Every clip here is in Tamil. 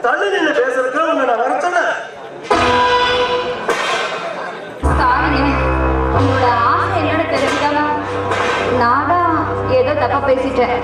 தள்ளி நின்று பேசுறதுக்கு உன்னை நான் வர சொன்னேன். உங்களோட ஆசை என்னோட தெரிஞ்சுதானா? நானா ஏதோ தப்பா பேசிட்டேன்.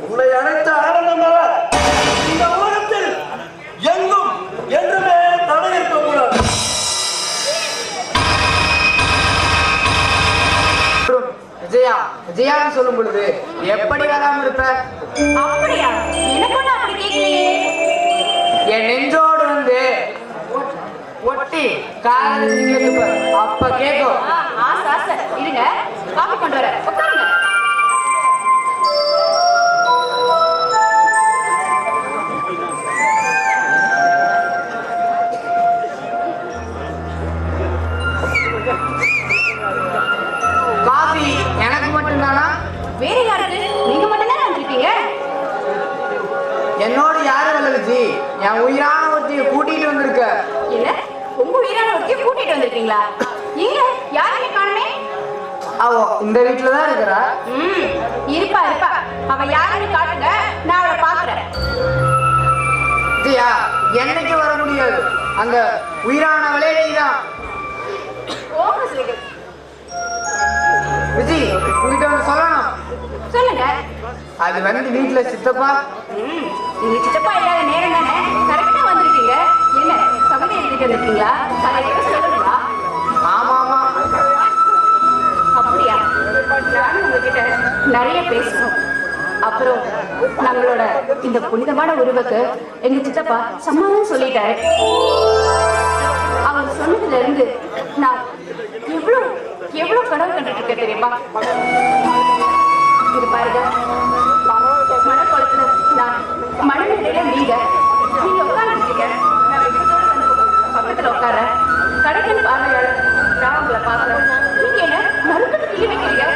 உன்னை அழைத்த ஆனந்தமாக இந்த உலகத்தில் எங்கும் என்றுமே தடை இருக்கக்கூடாது. விஜயா விஜயான்னு சொல்லும் பொழுது எப்படி வராம இருப்ப? அப்படியா? எனக்கு ஒண்ணு அப்படி கேட்கலையே. என் நெஞ்சோடு வந்து ஒட்டி காதல் அப்ப கேட்கும். ஆசை ஆசை. இருங்க, காஃபி கொண்டு வர. உட்காருங்க. காஃபி எனக்கு மட்டும்தானா? வேற யாருக்கு? நீங்க மட்டும் தான் வந்திருக்கீங்க. என்னோட யாரு வளர்ச்சி? என் உயிரான ஒருத்தைய கூட்டிட்டு வந்திருக்க. இல்ல, உங்க உயிரான ஒருத்தைய கூட்டிட்டு வந்திருக்கீங்களா? எங்க யாருமே காணுமே. அவ இந்த வீட்டுலதான் இருக்கிறா. இருப்பா இருப்பா. அவ யாருன்னு காட்டுங்க, நான் அவளை பாக்குறேன். விஜயா, என்னைக்கு வர முடியாது. அந்த உயிரானவளே நீதான். விஜய், உங்ககிட்ட ஒன்று சொல்லணும். சொல்லுங்க. அது வந்து வீட்டுல சித்தப்பா. நீங்க சித்தப்பா இல்லாத நேரம் தானே கரெக்டா வந்திருக்கீங்க. என்ன சமையல் எடுத்துட்டு வந்திருக்கீங்களா? அதை சொல்லுங்களா? ஆமா ஆமா. அப்படியா? நானும் உங்ககிட்ட நிறைய பேசணும். அப்புறம் நம்மளோட இந்த புனிதமான உருவக்கு எங்க சித்தப்பா சம்மதம் சொல்லிட்டாரு. அவர் சொன்னதுல இருந்து நான் எவ்வளவு கனவு கண்டுட்டு இருக்கேன் தெரியுமா? இது பாருங்க, மணக்குளத்துல நான் மணநிலையில நீங்க உட்காந்துருக்கீங்க. நான் பக்கத்துல உட்கார கடைகள் பார்வையாளர் நான் உங்களை பாக்குறேன். நீங்க என்ன நறுக்கிட்டு கிளி வைக்கிறீங்க?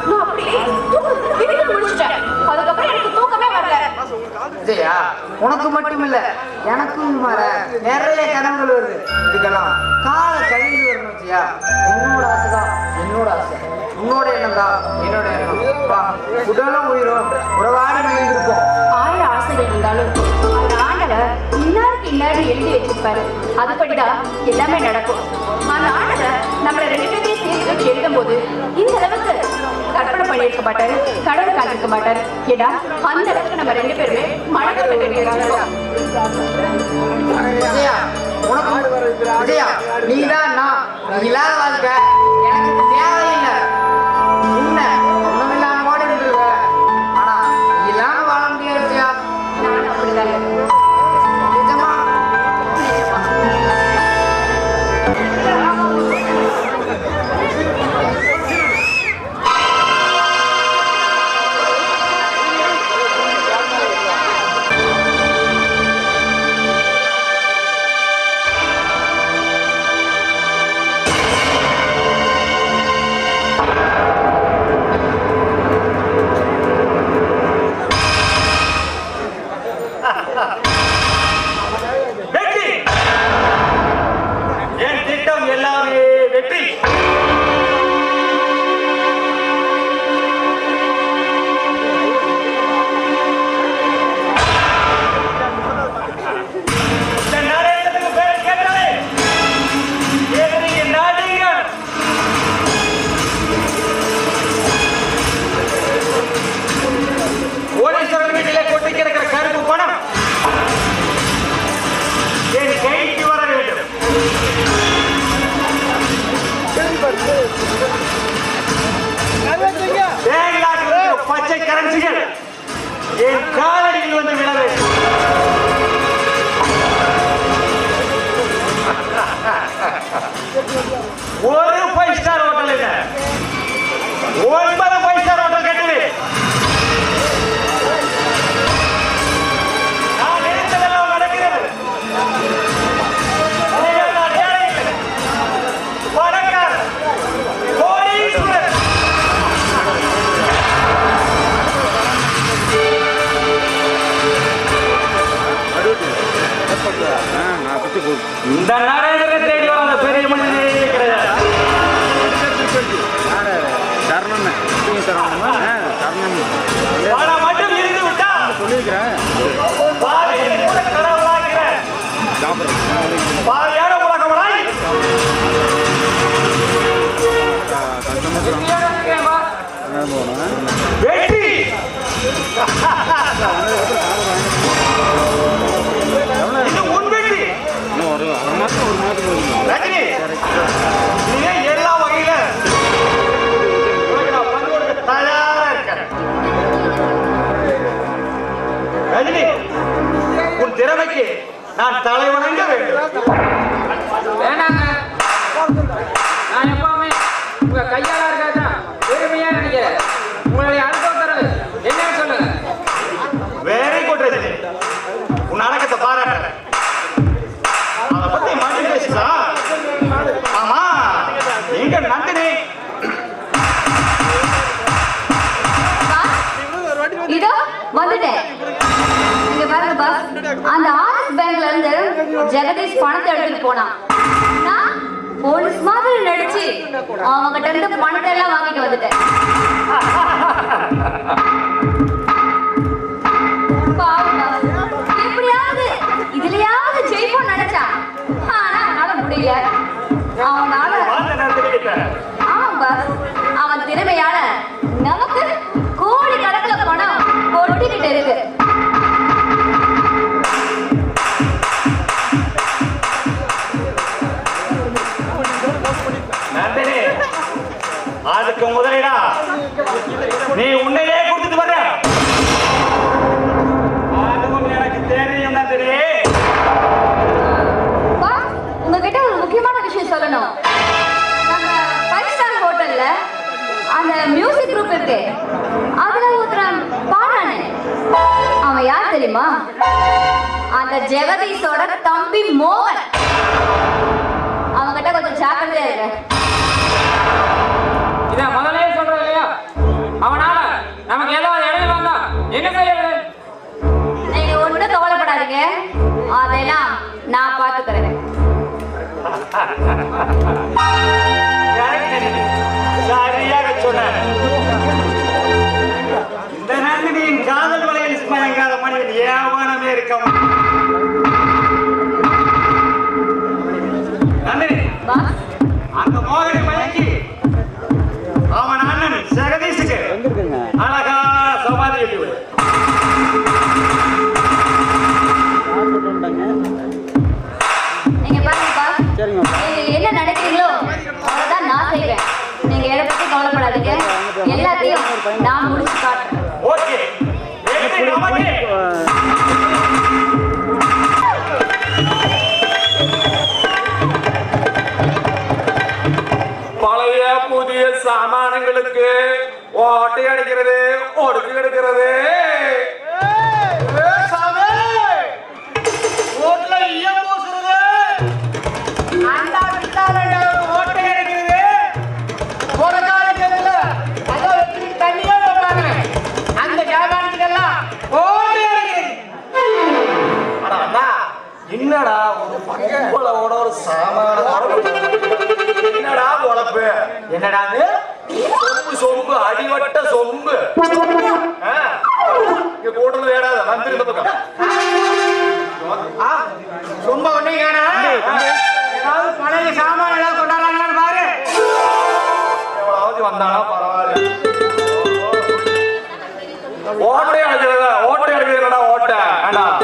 நான் அப்படியே தூக்கத்துல முடிச்சிட்டேன். அதுக்கப்புறம் எனக்கு தூக்கமே வரல. விஜயா, உனக்கு மட்டும் இல்ல எனக்கும் வர நிறைய கனவுகள் வருது. இதுக்கெல்லாம் கால கழிந்து வரணும். விஜயா, என்னோட ஆசைதான் என்னோட ஆசை, உன்னோட எண்ணம் தான் என்னோட எண்ணம். உடலும் உயிரும் உறவாடி மகிழ்ந்திருப்போம். 1000 ஆசைகள் இருந்தாலும் அந்த ஆண்டவர் இன்னாருக்கு இன்னாரு எழுதி வச்சிருப்பாரு. அதுபடிதான் எல்லாமே நடக்கும். அந்த ஆண்டவர் நம்மளை 2 பேரையும் சேர்த்து வச்சு எழுதும் போது இந்த அளவுக்கு கற்பனை பண்ணியிருக்க மாட்டாரு, கடவுள் காட்டிருக்க மாட்டாரு. ஏன்னா அந்த அளவுக்கு நம்ம 2 பேருமே மனதில் கட்டி வச்சிருக்கோம். விஜயா, உனக்கு விஜயா நீதான் நான். நீ இல்லாத வாழ்க்கை எனக்கு தேவையில்லை. உன்னை ஒண்ணுமில்லாம ஓடி இருந்துருவ. ஆனா நீ இல்லாம வாழ முடியாது. விஜயா, நான் அப்படிதான். நிஜமா பச்சை கரன்சிகள் என் காலடியில் வந்து விழ வேண்டும். ஒரு 5 ஸ்டார் ஹோட்டல் இல்ல, 9 பைசா நோட்டை கட்டுது. நான் நினைத்ததெல்லாம் நடக்கிறது. நீங்கள் நான் ஏழைகள், பணக்காரர், கோடீஸ்வரர். இந்த நாடகத்தை தேடி வந்த பெரிய மனிதனே கிடையாது. பணம் மட்டும் இருந்து விட்டா பாதையை கூட கடவுளாகிறேன். பாதையான உலகமனாய் வெற்றி. இது உன் வெற்றி ரஜினி. நீ எல்லா வகையில பங்கு கொடுக்க தயாரா இருக்க ரஜினி. உன் திறமைக்கு நான் தலை வணங்க வேண்டும். வேணாங்க, நான் எப்பவுமே உங்க கையால இருக்காதான் பெருமையா நினைக்கிறேன். உங்களுடைய அடுத்த உத்தரவு என்னன்னு சொல்லுங்க. வெரி குட் ரஜினி, உன் அடக்கத்தை பாராட்டுறேன். அதை பத்தி மட்டும் பேசலாம். ஆமா, நீங்க நந்தினி. இதோ வந்துட்டேன். இங்க பாருங்க பாஸ், அந்த ஆர்எஸ் பேங்க்ல இருந்து ஜெகதீஷ் பணத்தை எடுத்துட்டு போனான். நான் போலீஸ் மாதிரி நடிச்சு அவங்ககிட்ட இருந்து பணத்தை எல்லாம் வாங்கிட்டு வந்துட்டேன். பாவம் boss. எப்படியாவது இதுலயாவது ஜெயிப்போம் நினைச்சான். ஆனா அவனால முடியல. அவனால ஆமா பாஸ், அவன் திறமையால நமக்கு கோடி கணக்குல பணம் கொட்டிக்கிட்டு இருக்கு. நந்தினி, அதுக்கு முதலிடா நீ உன்னையே கொடுத்துட்டு வர்ற. அதுவும் எனக்கு தெரியும் நந்தினி. பாஸ், உங்ககிட்ட ஒரு முக்கியமான விஷயம் சொல்லணும். நம்ம 5 ஸ்டார் ஹோட்டல்ல அந்த மியூசிக் குரூப் இருக்கு, அதுல ஒருத்தன் பாடுறானே, அவன் யார் தெரியுமா? அந்த ஜெகதீஷோட தம்பி மோகன். அவன்கிட்ட கொஞ்சம் ஜாக்கிரதையா இருக்கு. இத முதல்லயே சொல்றது இல்லையா? அவனால நமக்கு ஏதாவது இடையில வந்தா என்ன செய்யறது? நீங்க ஒண்ணு கவலைப்படாதீங்க, அதெல்லாம் நான் பாத்துக்கிறேன். சரியாக சொன்ன. இந்த நந்தினியின் காதல் வலையில் மயங்காத மனிதன் ஏவானமே இருக்க நந்தினி. பாஸ், அங்க மோகனை மயக்கி அவன் அண்ணன் ஜெகதீஷுக்கு அழகா சமாதி கட்டி. நீங்க பாருங்க பாஸ், நீங்க என்ன நினைக்கிறீங்களோ அவ்வளவுதான் நான் செய்வேன். நீங்க எதை பத்தி கவலைப்படாதீங்க, எல்லாத்தையும் நான் முடிச்சு காட்டுறேன். ஓகே, நமக்கு பழைய புதிய சாமானங்களுக்கு ஓட்டை அடிக்கிறது, ஒடுக்கு எடுக்கிறது. என்னடா ஒரு பங்களோட ஒரு சாமான என்னடா பொழப்பு? என்னடா சொம்பு சொம்பு அடிவட்ட சொம்பு. இங்க கூட்டல வேடாத மந்திரி இந்த பக்கம் சொம்ப ஒண்ணீங்க. ஏதாவது பழைய சாமான ஏதாவது கொண்டாடுறாங்கன்னு பாரு. எவ்வளவு வந்தானா பரவாயில்ல. ஓட்டை அடிக்கிறதா? ஓட்டை அடிக்கிறதா? ஓட்டை வேண்டாம்.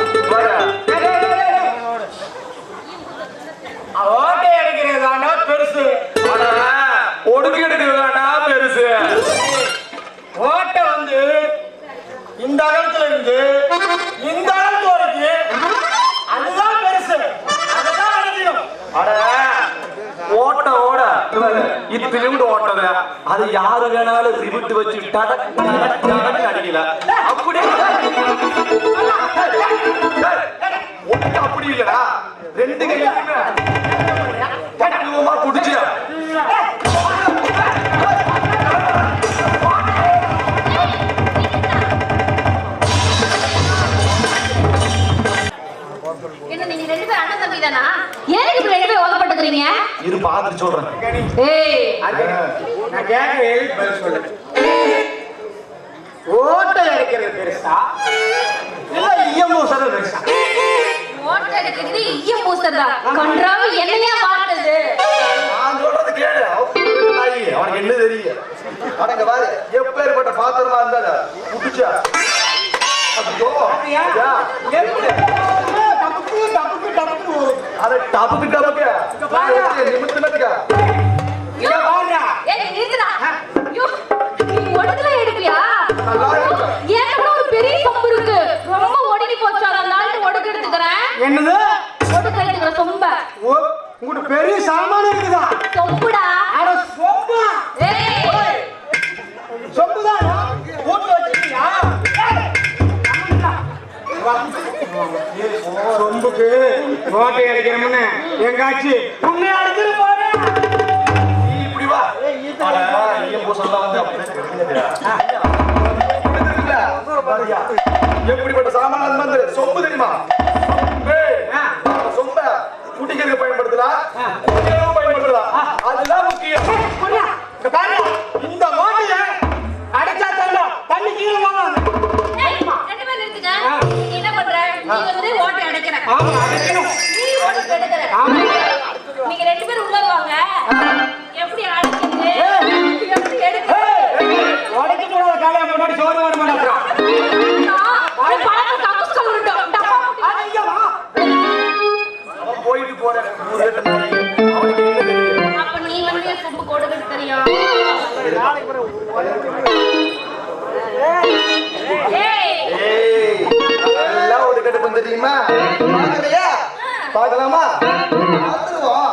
ஓட்டை அடிக்கிறதானா பெருசு, ஒடுக்கி எடுக்கிறதானா பெருசு. ஓட்டை வந்து இந்த அகலத்துல இருந்து இந்த அகலத்து வரைக்கும் அதுதான் பெருசு, அதுதான் அடிக்கணும். ஓட்ட ஓட இத்திலிருந்து ஓட்டது அது யாரு யாரு வேணாலும் ரிவிட்டு வச்சு டடக் டடக் டடக் அடிக்கல. அப்படியே ஒண்ணு அப்படி இல்லடா, ரெண்டு கையுமே பக்குவமா புடிச்சு என்ன நீங்க ரெண்டு பேரும் அண்ணன் தம்பி தானா? ஏன் இப்படி ரெண்டு பேரும் ஓதப்பட்டுக்கிறீங்க? இரு பாத்துட்டு சொல்றேன். ஏய் நான் கேட்க பதில் சொல்லு. ஓட்டை அடிக்கிறது பெருசா இல்ல ஈயமூசல் பெருசா? ஓட்டை அடிக்கிறது ஈயம் பூசறதா? கன்றாவி என்னையா வாட்டுது? நான் சொல்றது கேளு. அவனுக்கு என்ன தெரியும்? அடங்க பாரு, எப்பேற்பட்ட பாத்திரமா இருந்தா புடிச்சா டபுக்கு டபுக்கு நிமித்துனதுக்கா ஏய் நிறுத்துடா. ஐயோ நீ ஒடுக்கல எடுப்பியா? ஏன்டா ஒரு பெரிய சொம்பு இருக்கு. ரொம்ப ஒடுங்கி போச்சு. அதனால ஒடுக்க எடுத்துக்கறேன். என்னது ஒடுக்க எடுத்துக்கற சொம்ப. உங்களுக்கு பெரிய சாமான் இருக்குதா? சொம்புடா. அட சொம்பா? ஏய் சொம்புதான் போட்டு வச்சிருக்கியா? சொம்புக்கு ஓட்டை அடிக்கிறோம்னு எங்காச்சு உன்னை அடிச்சிட்டு போறேன். நீ இப்படி வா. ஈயம் பூசல்லாம் வந்து எப்படிப்பட்ட சாமான் வந்து சொம்பு தெரியுமா? சொம்ப குட்டிக்கிறதுக்கு பயன்படுத்தலாம், பயன்படுத்தலாம். அதுதான் முக்கியம். இந்த ஓட்டைய அடிச்சா தண்ணி கீழே போவாங்க. ஏய் ரெண்டு பேரும் நிறுத்துங்க. நீ என்ன பண்ற? நீ வந்து ஓட்டை அடைக்கற. ஆமா அடிக்கணும். நீ ஒடுக்க எடுக்கற. நீங்க ரெண்டு பேரும் உள்ள வாங்க. எப்படி அடைக்கிறது? எப்படி எடுக்கிறது? உடைக்க கூடாத காலைய முன்னாடி சோறு வர மாட்டான். நான் பழக்க கவுஸ் கவுண்டோம். அவன் போயிட்டு போறேன். அவனுக்கு என்ன தெரியும்? அப்ப நீ வந்து சொம்பு கொடுக்க தெரியும். ஏய் எல்லாம் ஒரு கடுப்பு தெரியுமா? பார்க்கலையா? பார்க்கலாமா? பார்த்துருவோம்.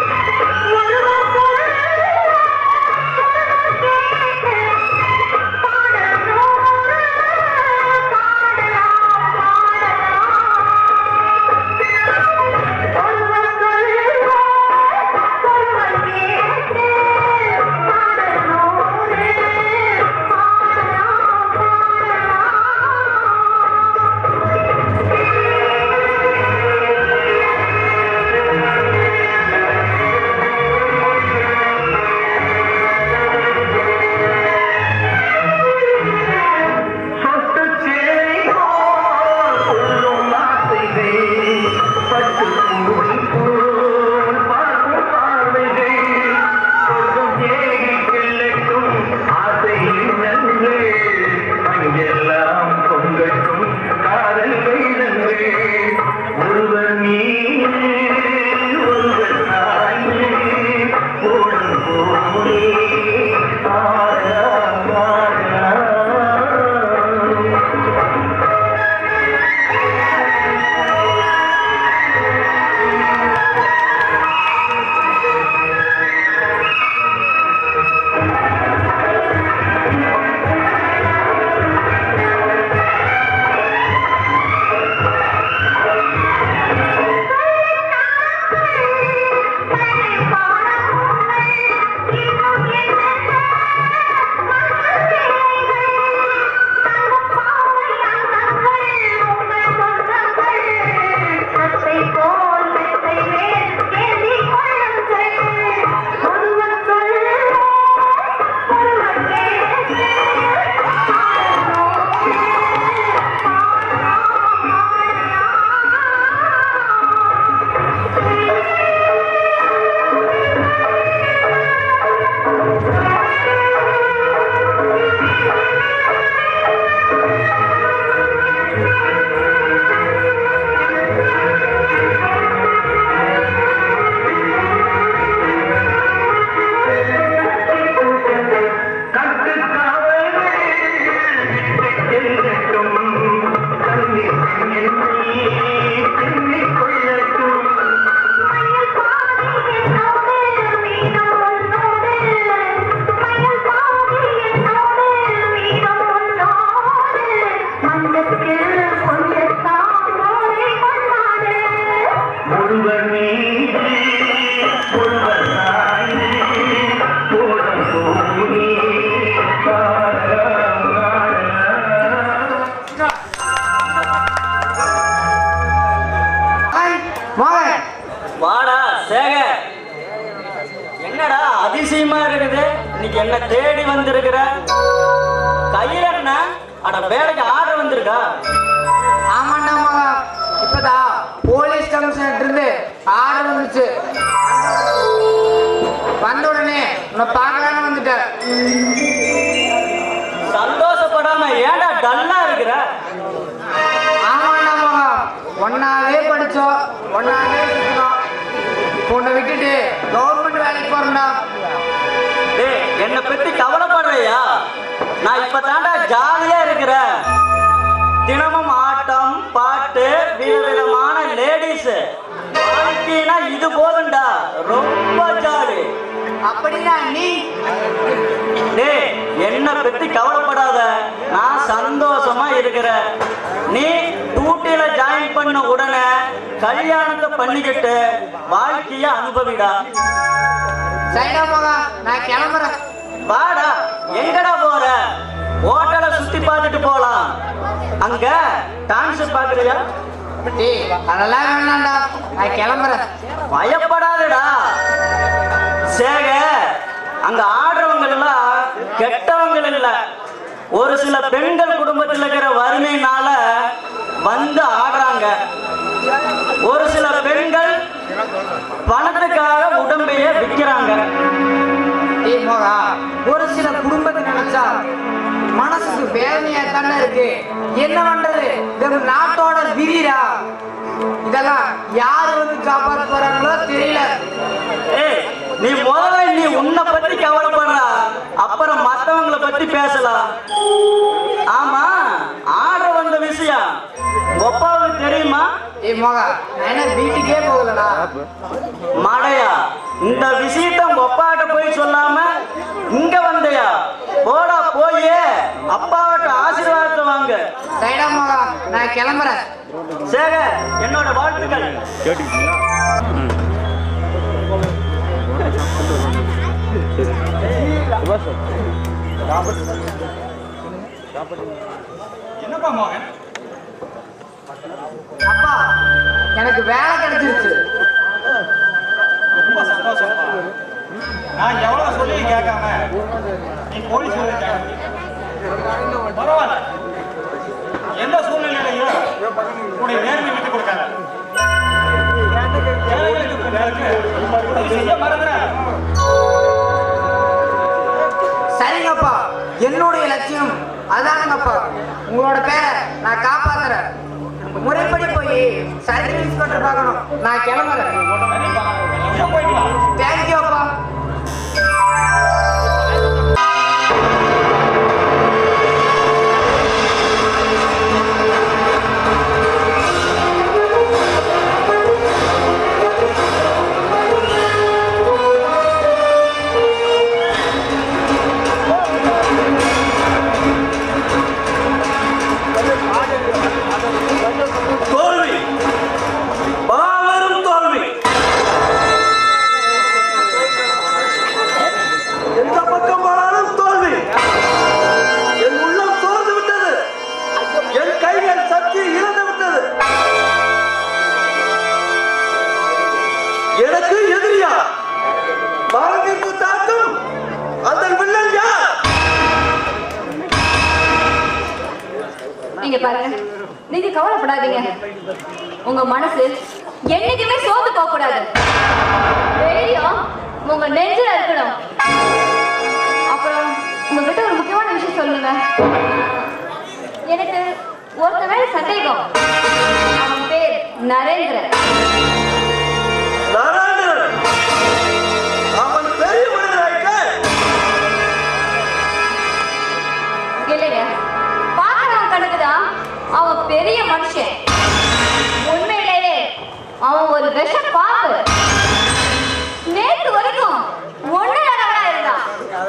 ஏய் என்ன தேடி வந்திருக்கிற? கையில என்ன? அட வேலைக்கு ஆர்டர் வந்திருக்கா? ஆமாண்டா மகா, இப்பதான் போலீஸ் கமிஷனர் இருந்து ஆர்டர் வந்துச்சு. வந்த உடனே உன்னை பார்க்கலான்னு வந்துட்டேன். சந்தோஷப்படாம ஏன்டா டல்லா இருக்கிற? ஆமாண்டா மகா, ஒன்னாவே படிச்சோம், ஒன்னாவே சுத்தணும். உன்னை விட்டுட்டு கவர்மெண்ட் வேலைக்கு போறேன்டா. டேய், என்னை பத்தி கவலைப்படுறியா? நான் இப்ப தாண்டா ஜாலியா இருக்கிறேன். தினமும் ஆட்டம் பாட்டு விதவிதமான லேடிஸ் வாழ்க்கைனா இது போதும்டா, ரொம்ப ஜாலி. அப்படின்னா நீ? டேய், என்னை பத்தி கவலைப்படாத, நான் சந்தோஷமா இருக்கிறேன். நீ டியூட்டியில ஜாயின் பண்ண உடனே கல்யாணத்தை பண்ணிக்கிட்டு வாழ்க்கைய அனுபவிடா. சரிடா மகா, நான் கிளம்புறேன். வாடா. எங்கடா போற? ஹோட்டலை சுத்தி பார்த்துட்டு போலாம். அங்க டான்ஸ் பாக்குறியா? டேய், அதெல்லாம் வேணாம்டா, நான் கிளம்புறேன். பயப்படாதடா சேக. அங்க ஆடுறவங்க எல்லாம் கெட்டவங்க இல்ல. ஒரு சில பெண்கள் குடும்பத்தில் இருக்கிற வறுமையினால வந்து ஆடுறாங்க. ஒரு சில பெண்கள் பணத்துக்காக உடம்பையே விற்கிறாங்க. டேய் மகா, ஒரு சில குடும்பத்தை நினைச்சா மனசுக்கு வேதனையா தானே இருக்கு. என்ன பண்றது? இந்த நாட்டோட விதிடா. இதெல்லாம் யாரு வந்து காப்பாற்ற போறாங்களோ தெரியல. ஏய், நீ முதல்ல நீ உன்னை பத்தி கவலைப்படுறா, அப்புறம் மத்தவங்களை பத்தி பேசலாம். ஆமா, ஆட வந்த விஷயம் ஒப்பாவுக்கு தெரியுமா? ஏய் மகா, நான் என்ன வீட்டுக்கே போகலடா. மடையா, இந்த விஷயத்த ஒப்பாட்ட போய் சொல்லாம இங்க வந்தையா? போடா, போயே அப்பாவிட்ட ஆசீர்வாதத்தை வாங்க. சரிடா மகா, நான் கிளம்புறேன். சேக, என்னோட வாழ்த்துக்கள். என்னப்பா மகன்? அப்பா, எனக்கு வேலை கிடைச்சிருச்சு. ரொம்ப சந்தோஷம். நான் எவ்வளவு சொல்லி கேட்காம நீ போலீஸ் பரவாயில்ல. எந்த சூழ்நிலையிலையும் உன்னுடைய நேர்மை விட்டு கொடுக்காத. சரிங்கப்பா, என்னுடைய லட்சியம் அதானுங்கப்பா. உங்களோட பேரை நான் காப்பாத்துறேன். முறைப்படி போய் சர்க்கிள் இன்ஸ்பெக்டர் பார்க்கணும். நான் கிளம்புறேன். தேங்க்யூ அப்பா. தோல்வி, மாபெரும் தோல்வி. எந்த பக்கம் போனாலும் தோல்வி. என் உள்ளம் சோர்ந்து விட்டது. என் கைகள் சக்தி இழந்து விட்டது. எனக்கு எதிரியா பாரதிக்கு தாக்கும் அந்த வில்லன் யார்? நீங்க பாருங்க, நீங்க கவலைப்படாதீங்க. உங்க மனசு என்னைக்குமே சோர்ந்து போக கூடாது. தைரியம் உங்க நெஞ்சில இருக்கணும். அப்புறம் உங்ககிட்ட ஒரு முக்கியமான விஷயம் சொல்லுங்க. எனக்கு ஒருத்த மேல சந்தேகம். அவன் பேர் நரேந்திரன். நாராயணன், அவன் பெரிய மனிதனாயிட்ட. இல்லைங்க, பாக்குறவன் கணக்குதான் அவன் பெரிய மனுஷன். உண்மையிலேயே அவன் ஒரு விஷ பாம்பு. நேற்று வரைக்கும் ஒண்ணுதான் இருந்தான்.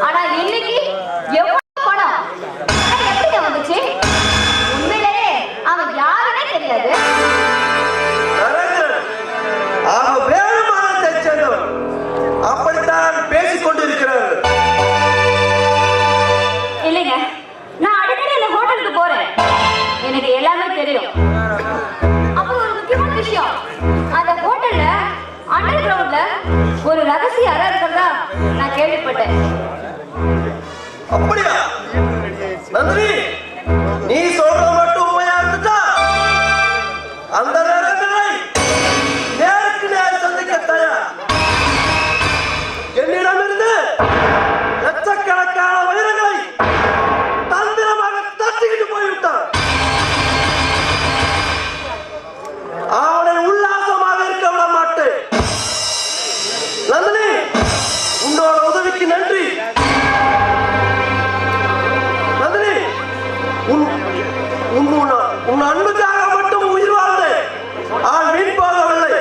ஆனா இன்னைக்கு எவ்வளவு பணம் எப்படி வந்துச்சு? உண்மையிலேயே அவன் யாருன்னே தெரியாது. நரேந்திரன், அவன் வேறுமானத்தை சேர்ந்தவன். அப்படித்தான் பேசிக் கொண்டிருக்கிறார். இல்லைங்க, நான் அடிக்கடி இந்த ஹோட்டலுக்கு போறேன். எனக்கு எல்லாமே தெரியும். அப்புறம் ஒரு முக்கியமான விஷயம், அந்த ஹோட்டல்ல அண்டர் கிரவுண்ட்ல ஒரு ரகசிய அறை இருக்கிறதா நான் கேள்விப்பட்டேன். அப்படியா நந்தினி, நீ சொல்ற மட்டும் உண்மையா இருந்துட்டா அந்த நேரங்களை நேருக்கு நேர் சந்திக்க தயார். என்னிடமிருந்து லட்சக்கணக்கான வைரங்களை தந்திரமாக தட்டிக்கிட்டு போய்விட்டான். அவனை உல்லாசமாக இருக்க விட மாட்டேன். நந்தினி, உன்னோட உதவிக்கு நன்றி. நந்தினி, உன் அன்புக்காக மட்டும் உயிர் வாழ்ந்தேன். வீண் போகவில்லை.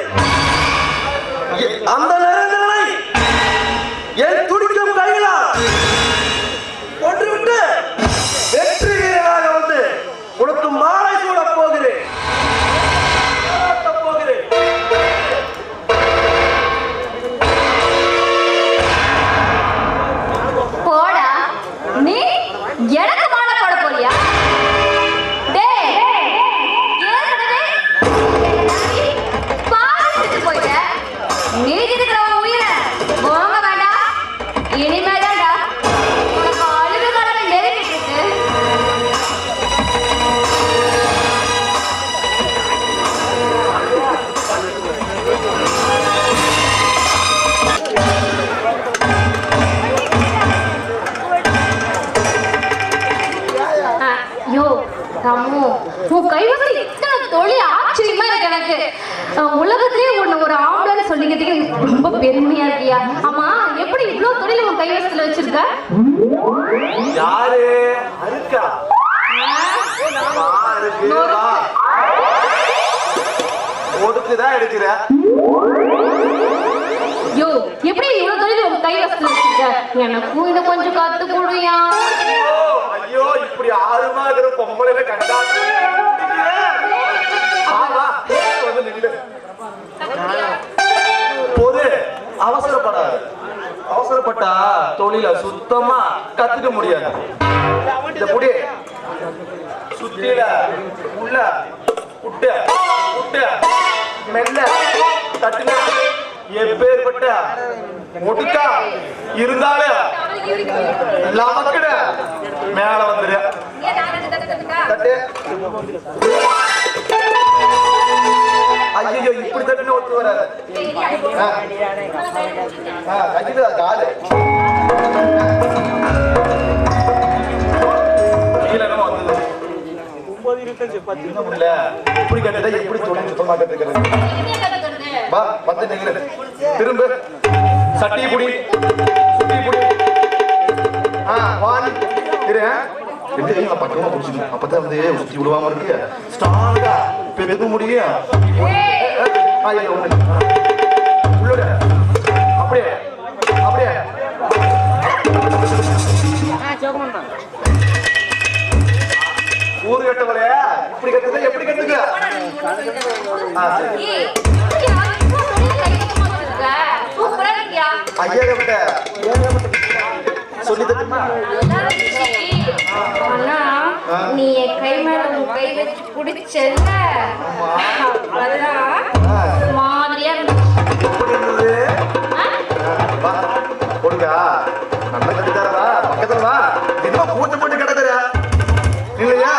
அந்த நேரங்களை என் துடிக்கும் கைகளால் கொன்றுவிட்டு வெற்றி வீரராக வந்து உனக்கு மாலை சூடப் போகிறேன். போடா, நீ எனக்கு மாலை போட போறியா? டேய், ஏற்கனவே பாதிச்சுட்டு போயிட்ட. மீதி இருக்கிற உன் உயிரை போங்க வேண்டாம். இனிமேதான்டா உனக்கு அழிவு காலம் நெருங்கிட்டு இருக்கு. ஐயோ ராமு, உன் கைவசம் இத்தனை தொழில் ஆச்சரியமா இருக்கு எனக்கு. உலகத்திலேயே ஒண்ணு ஒரு ஆம்பளை சொல்லிக்கிறதுக்கு எனக்கு ரொம்ப பெருமையா இருக்கியா? ஆமா, எப்படி இவ்வளவு தொழில் உன் கைவசத்துல வச்சிருக்க? யாரு அருக்கா? ஒடுக்குதான் எடுக்கிற. யோ, எப்படி இவ்வளவு தொழில் உன் கைவசத்துல வச்சிருக்க? எனக்கும் இதை கொஞ்சம் கத்து கொடுயா. ஐயோ, இப்படி ஆர்வமா இருக்கிற பொம்பளை கண்டா வந்து நில்லு. போது, அவசரப்படாது. அவசரப்பட்டா தொழில சுத்தமா கத்துக்க முடியாது. இந்த புடி சுத்தில உள்ள புட்டு புட்டு மெல்ல தட்டுனா எப்பேற்பட்ட ஒடுக்கா இருந்தாலும் லமக்கட மேல வந்துரு. தட்டு. ஐயோ, இப்படி தட்டுன்னு ஒத்து வராது. கட்டிட்டு காலு இப்படி கட்டுதா எப்படி தொழில் சுத்தமா கத்துக்கிறது? வா, வந்து நில்லு. திரும்ப சட்டி புடி சுட்டி புடி. பக்கமா பிடிச்சிக்கணும். அப்பதான் வந்து சுத்தி விடுவாம இருக்கு. ஸ்ட்ராங்கா பெருக்க முடியும். உள்ளோட அப்படியே அப்படியே ஊரு கட்டவளே இப்படி கத்துக்க. எப்படி கத்துக்க? ஐயா கட்ட சொல்லி தட்டுமா? நீ என் கை மேல உன் கை வச்சு குடிச்சல, அதெல்லாம் மாதிரியா கொடுக்கா. நல்லா கட்டித்தாரா? பக்கத்துல வா. என்ன கூட்ட போட்டு கிடக்குற இல்லையா?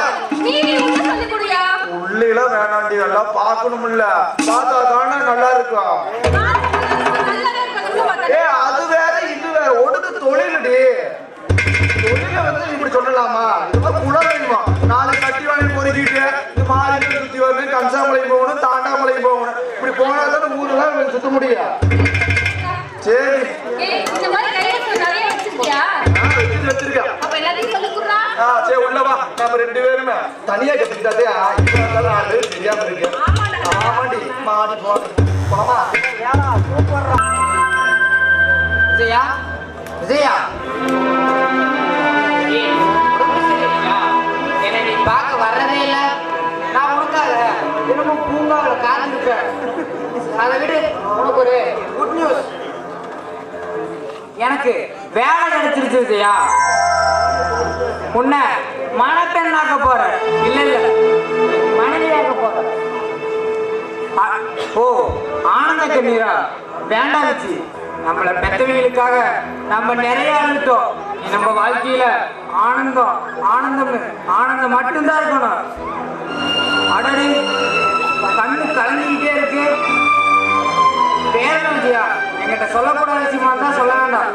உள்ளே வேணாண்டி, நல்லா பாக்கணும்ல. பார்த்தா தானே நல்லா இருக்கும். அது வேற இது வேற. ஒடுக்கு தொழிலடி. தொழில வந்து இப்படி சொல்லலாமா? குளமா நாலு கட்டி வாங்கி பொறுக்கிட்டு இந்த மாதிரி சுத்தி வரணும். கன்சாமலையும் போகணும், தாண்டாமலையும் போகணும். இப்படி போனா தானே ஊரெல்லாம் சுத்த முடியும். சரி, வச்சிருக்கேன். சரி, உள்ளவா. நம்ம ரெண்டு பேருமே தனியா கத்துக்கிட்டாதே ஆளு தெரியாம இருக்கு. ஆமாண்டி, மாடி போமா. விஜயா, விஜயா, என்ன நீ பார்க்க வர்றதே இல்ல. நான் உனக்காக தினமும் பூங்காவில் காத்துருப்பேன். அதை விட உனக்கு ஒரு குட் நியூஸ். எனக்கு வேலை கிடைச்சிருச்சு விஜயா. உன்னை மணப்பெண்ணாக்க போற. இல்ல இல்ல, மனைவியாக்க போற. ஓ, ஆனந்த கண்ணீரா? வேண்டாம் வச்சு நம்மளை பெத்தவங்களுக்காக நம்ம நிறைய அழுத்தோம். நம்ம வாழ்க்கையில ஆனந்தம் ஆனந்தம் மட்டும்தான் இருக்கணும். அடடி கண்ணு கலங்கிக்கிட்டே இருக்கு. பேரணும் விஜயா, என்கிட்ட சொல்லக்கூடாத விஷயமா தான் சொல்ல வேண்டாம்.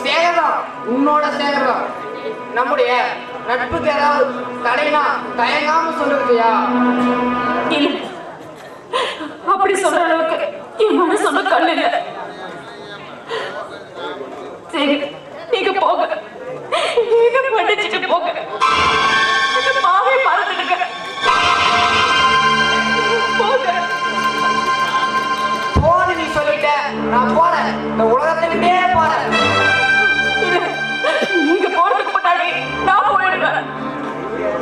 சேகரம், உன்னோட சேகரம் நம்முடைய நட்புக்கு ஏதாவது தடைனா தயங்காம சொல்லுவியா? இல்ல, அப்படி சொல்ற அளவுக்கு என் மனசோட கல் இல்ல. சரி, நீங்க போக, நீங்க படிச்சுட்டு போக, மாவே மறந்துடுங்க. போக போன்னு நீ சொல்லிட்ட, நான் போறேன். இந்த உலகத்துக்கிட்டே போறேன். நீங்க போறதுக்கு முன்னாடி நான் போயிடுவேன்.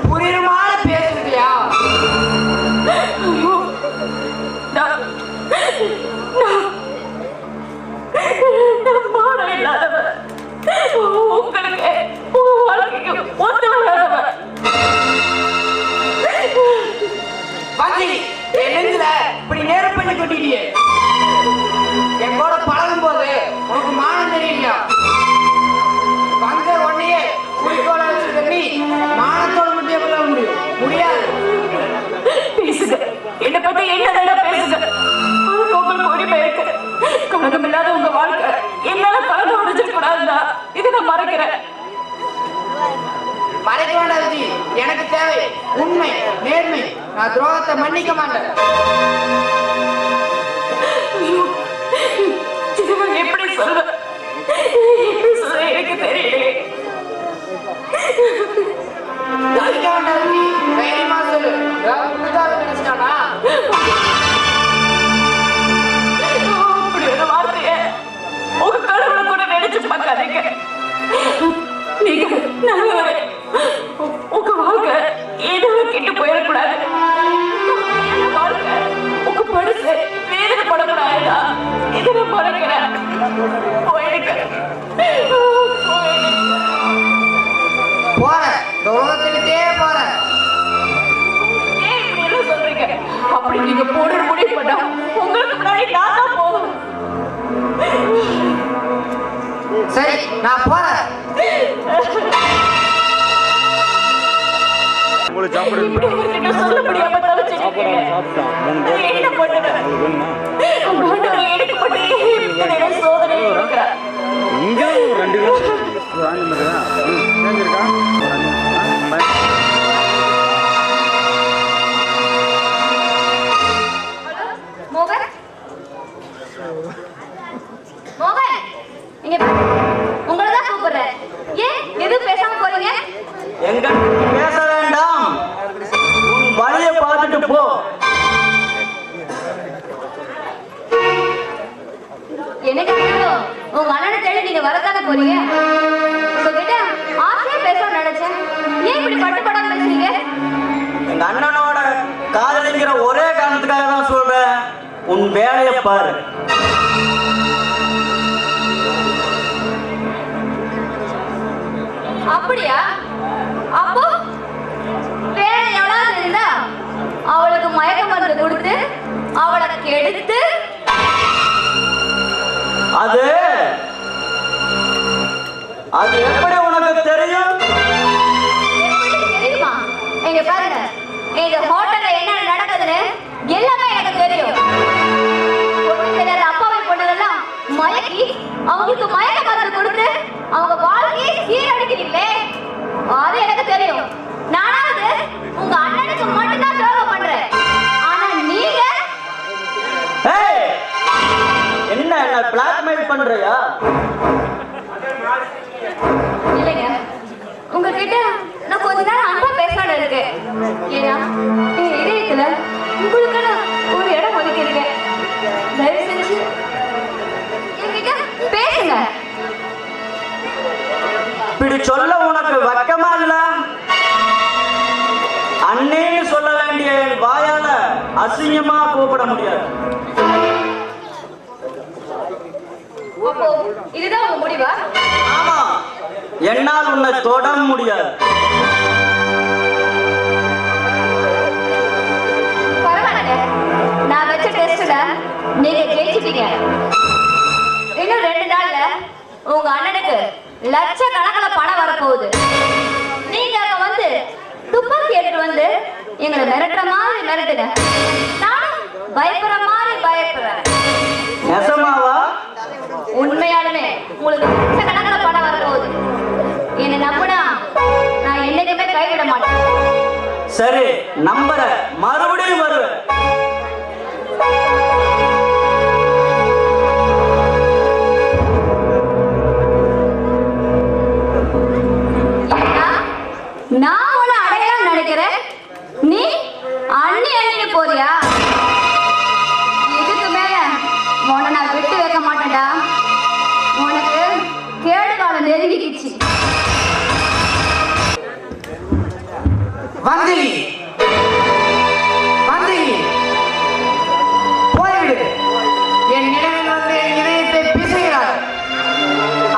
புரியுமான பேசுறியா? ஐயோ, நான் மானம் இல்லாதவன். உங்களுக்கு வாழ்க்கைக்கு ஒத்து வராதவன். வந்து என் நெஞ்சில இப்படி நேரம் பண்ணி கொட்டிட்டியே. என் கூட பழகும் போது உனக்கு மானம் தெரியலையா? வந்த உடனே குறிக்கோளை வச்சிருக்க நீ மானத்தோட மட்டும் கொள்ள முடியாது. பேசுங்க, என்னை பத்தி என்ன பேசுங்க. அதுக்கு உங்களுக்கு உரிமை இருக்கு. கலகம் இல்லாத உங்க வாழ்க்கை என்னால கலந்து உடைச்சிட கூடாதுன்னா இதை நான் மறக்கிறேன். மறைக்க வேண்டாம் விஜி, எனக்கு தேவை உண்மை நேர்மை. நான் துரோகத்தை மன்னிக்க மாட்டேன். ஐயோ, இதை எப்படி சொல்ல எனக்கு தெரியலையே. மறைக்க வேண்டாம் விஜி, தைரியமா சொல்லு. நினைச்சிட்டானா அப்படி ஒரு வார்த்தைய உங்க கடவுளை கூட நினைச்சு பார்க்காதீங்க. நீங்க நல்லவரே. உங்க வாழ்க்கை ஏதோ கிட்ட போயிடக்கூடாது. வாழ்க்கை உங்க படுசு வேதனைப்படக்கூடாதா? இதை நான் மறக்கிறேன். போயிடுங்க. போறேன், இந்த உலகத்துக்கிட்டே போறேன். ஏன் இப்படி எல்லாம் சொல்றீங்க? அப்படி நீங்க போடுற முடிவு பண்ணா உங்களுக்கு முன்னாடி நான் தான் போகணும். சரி, நான் போறேன். இப்படி உங்ககிட்ட சொல்ல முடியாம தவிச்சிருக்கீங்க. என்ன பண்ணுவேன்? ஆண்டவன் எனக்கு மட்டும் இப்படி சோதனை கொடுக்கிறார். மோகன், மோகன், இங்க உங்களை தான் கூப்பிடுறேன். ஏன் எதுவும் பேசாம போறீங்க? எங்க பேச வேண்டாம், உன் வழியை பார்த்துட்டு போ. எனக்கு உங்க அண்ணனை தேடி நீங்க வரத்தானே போறீங்க. உங்ககிட்ட ஆசையா பேசணும்னு நினைச்சேன். ஏன் இப்படி பட்டுப்படாம பேசுறீங்க? எங்க அண்ணனோட காதலிங்கிற ஒரே காரணத்துக்காக தான் சொல்றேன், உன் வேலையை பாரு. அப்படியா? அப்போ வேற எவ்வளவு இருந்தா அவளுக்கு மயக்க மருந்து கொடுத்து அவளை கெடுத்து அது அது எப்படி உனக்கு தெரியும்? எப்படி தெரியுமா? இங்க பாருங்க, இந்த ஹோட்டல்ல என்ன நடக்குதுன்னு எல்லாமே எனக்கு தெரியும். பொண்ணு தெரியாத அப்பாவை பொண்ணுகள்லாம் மயக்கி அவங்களுக்கு மயக்க மருந்து கொடுத்து அவங்க வாழ்க்கையை சீரழிக்கிறீங்களே, அது எனக்கு தெரியும். நானாவது உங்க அண்ணனுக்கு மட்டும்தான் துரோகம் பண்றேன். ஆனா நீங்க ஏய், என்ன பிளாக்மெயில் பண்றியா? இல்லைங்க, உங்ககிட்ட நான் கொஞ்ச நேரம் அன்பா பேசலான்னு இருக்கேன். ஏன்னா என் இதயத்துல உங்களுக்கு ஒரு இடம் ஒதுக்கியிருக்கேன். தயவு செஞ்சு என்கிட்ட பேசுங்க. இப்படி சொல்ல உனக்கு வெக்கமா இல்ல? அண்ணேன்னு சொல்ல வேண்டிய என் வாயால அசிங்கமா கூப்பிட முடியாது. அப்போ இதுதான் உங்க முடிவா? ஆமா, என்னால் உன்னை தொட முடியாது. நீங்க ஜெயிச்சிட்டீங்க. இன்னும் 2 நாள்ல உங்க அண்ணனுக்கு லட்சக்கணக்கில் பணம் வரப்போகுது. நீங்க அங்க வந்து துப்பாக்கி எடுத்து வந்து எங்களை மிரட்டுற மாதிரி மிரட்டுங்க. நானும் பயப்படுற மாதிரி பயப்படுறேன். நெசமாவா? உண்மையாலுமே உங்களுக்கு லட்சக்கணக்கில் பணம் வரப்போகுது. என்னை நம்பினா நான் என்னைக்குமே கைவிட மாட்டேன். சரி, நம்புற, மறுபடியும் வருவேன். நான் உன்னை அடையாளம் நினைக்கிறேன், நீ அண்ணி அண்ணின்னு போறியா? இதுக்கு மேல உன்னை நான் விட்டு வைக்க மாட்டேன்டா. உனக்கு கேடு காலம் நெருங்கிக்கிச்சு. வந்திரி வந்திரி போய்விடு. என் நினைவில் வந்து என் இதயத்தை பிசைகிறார்.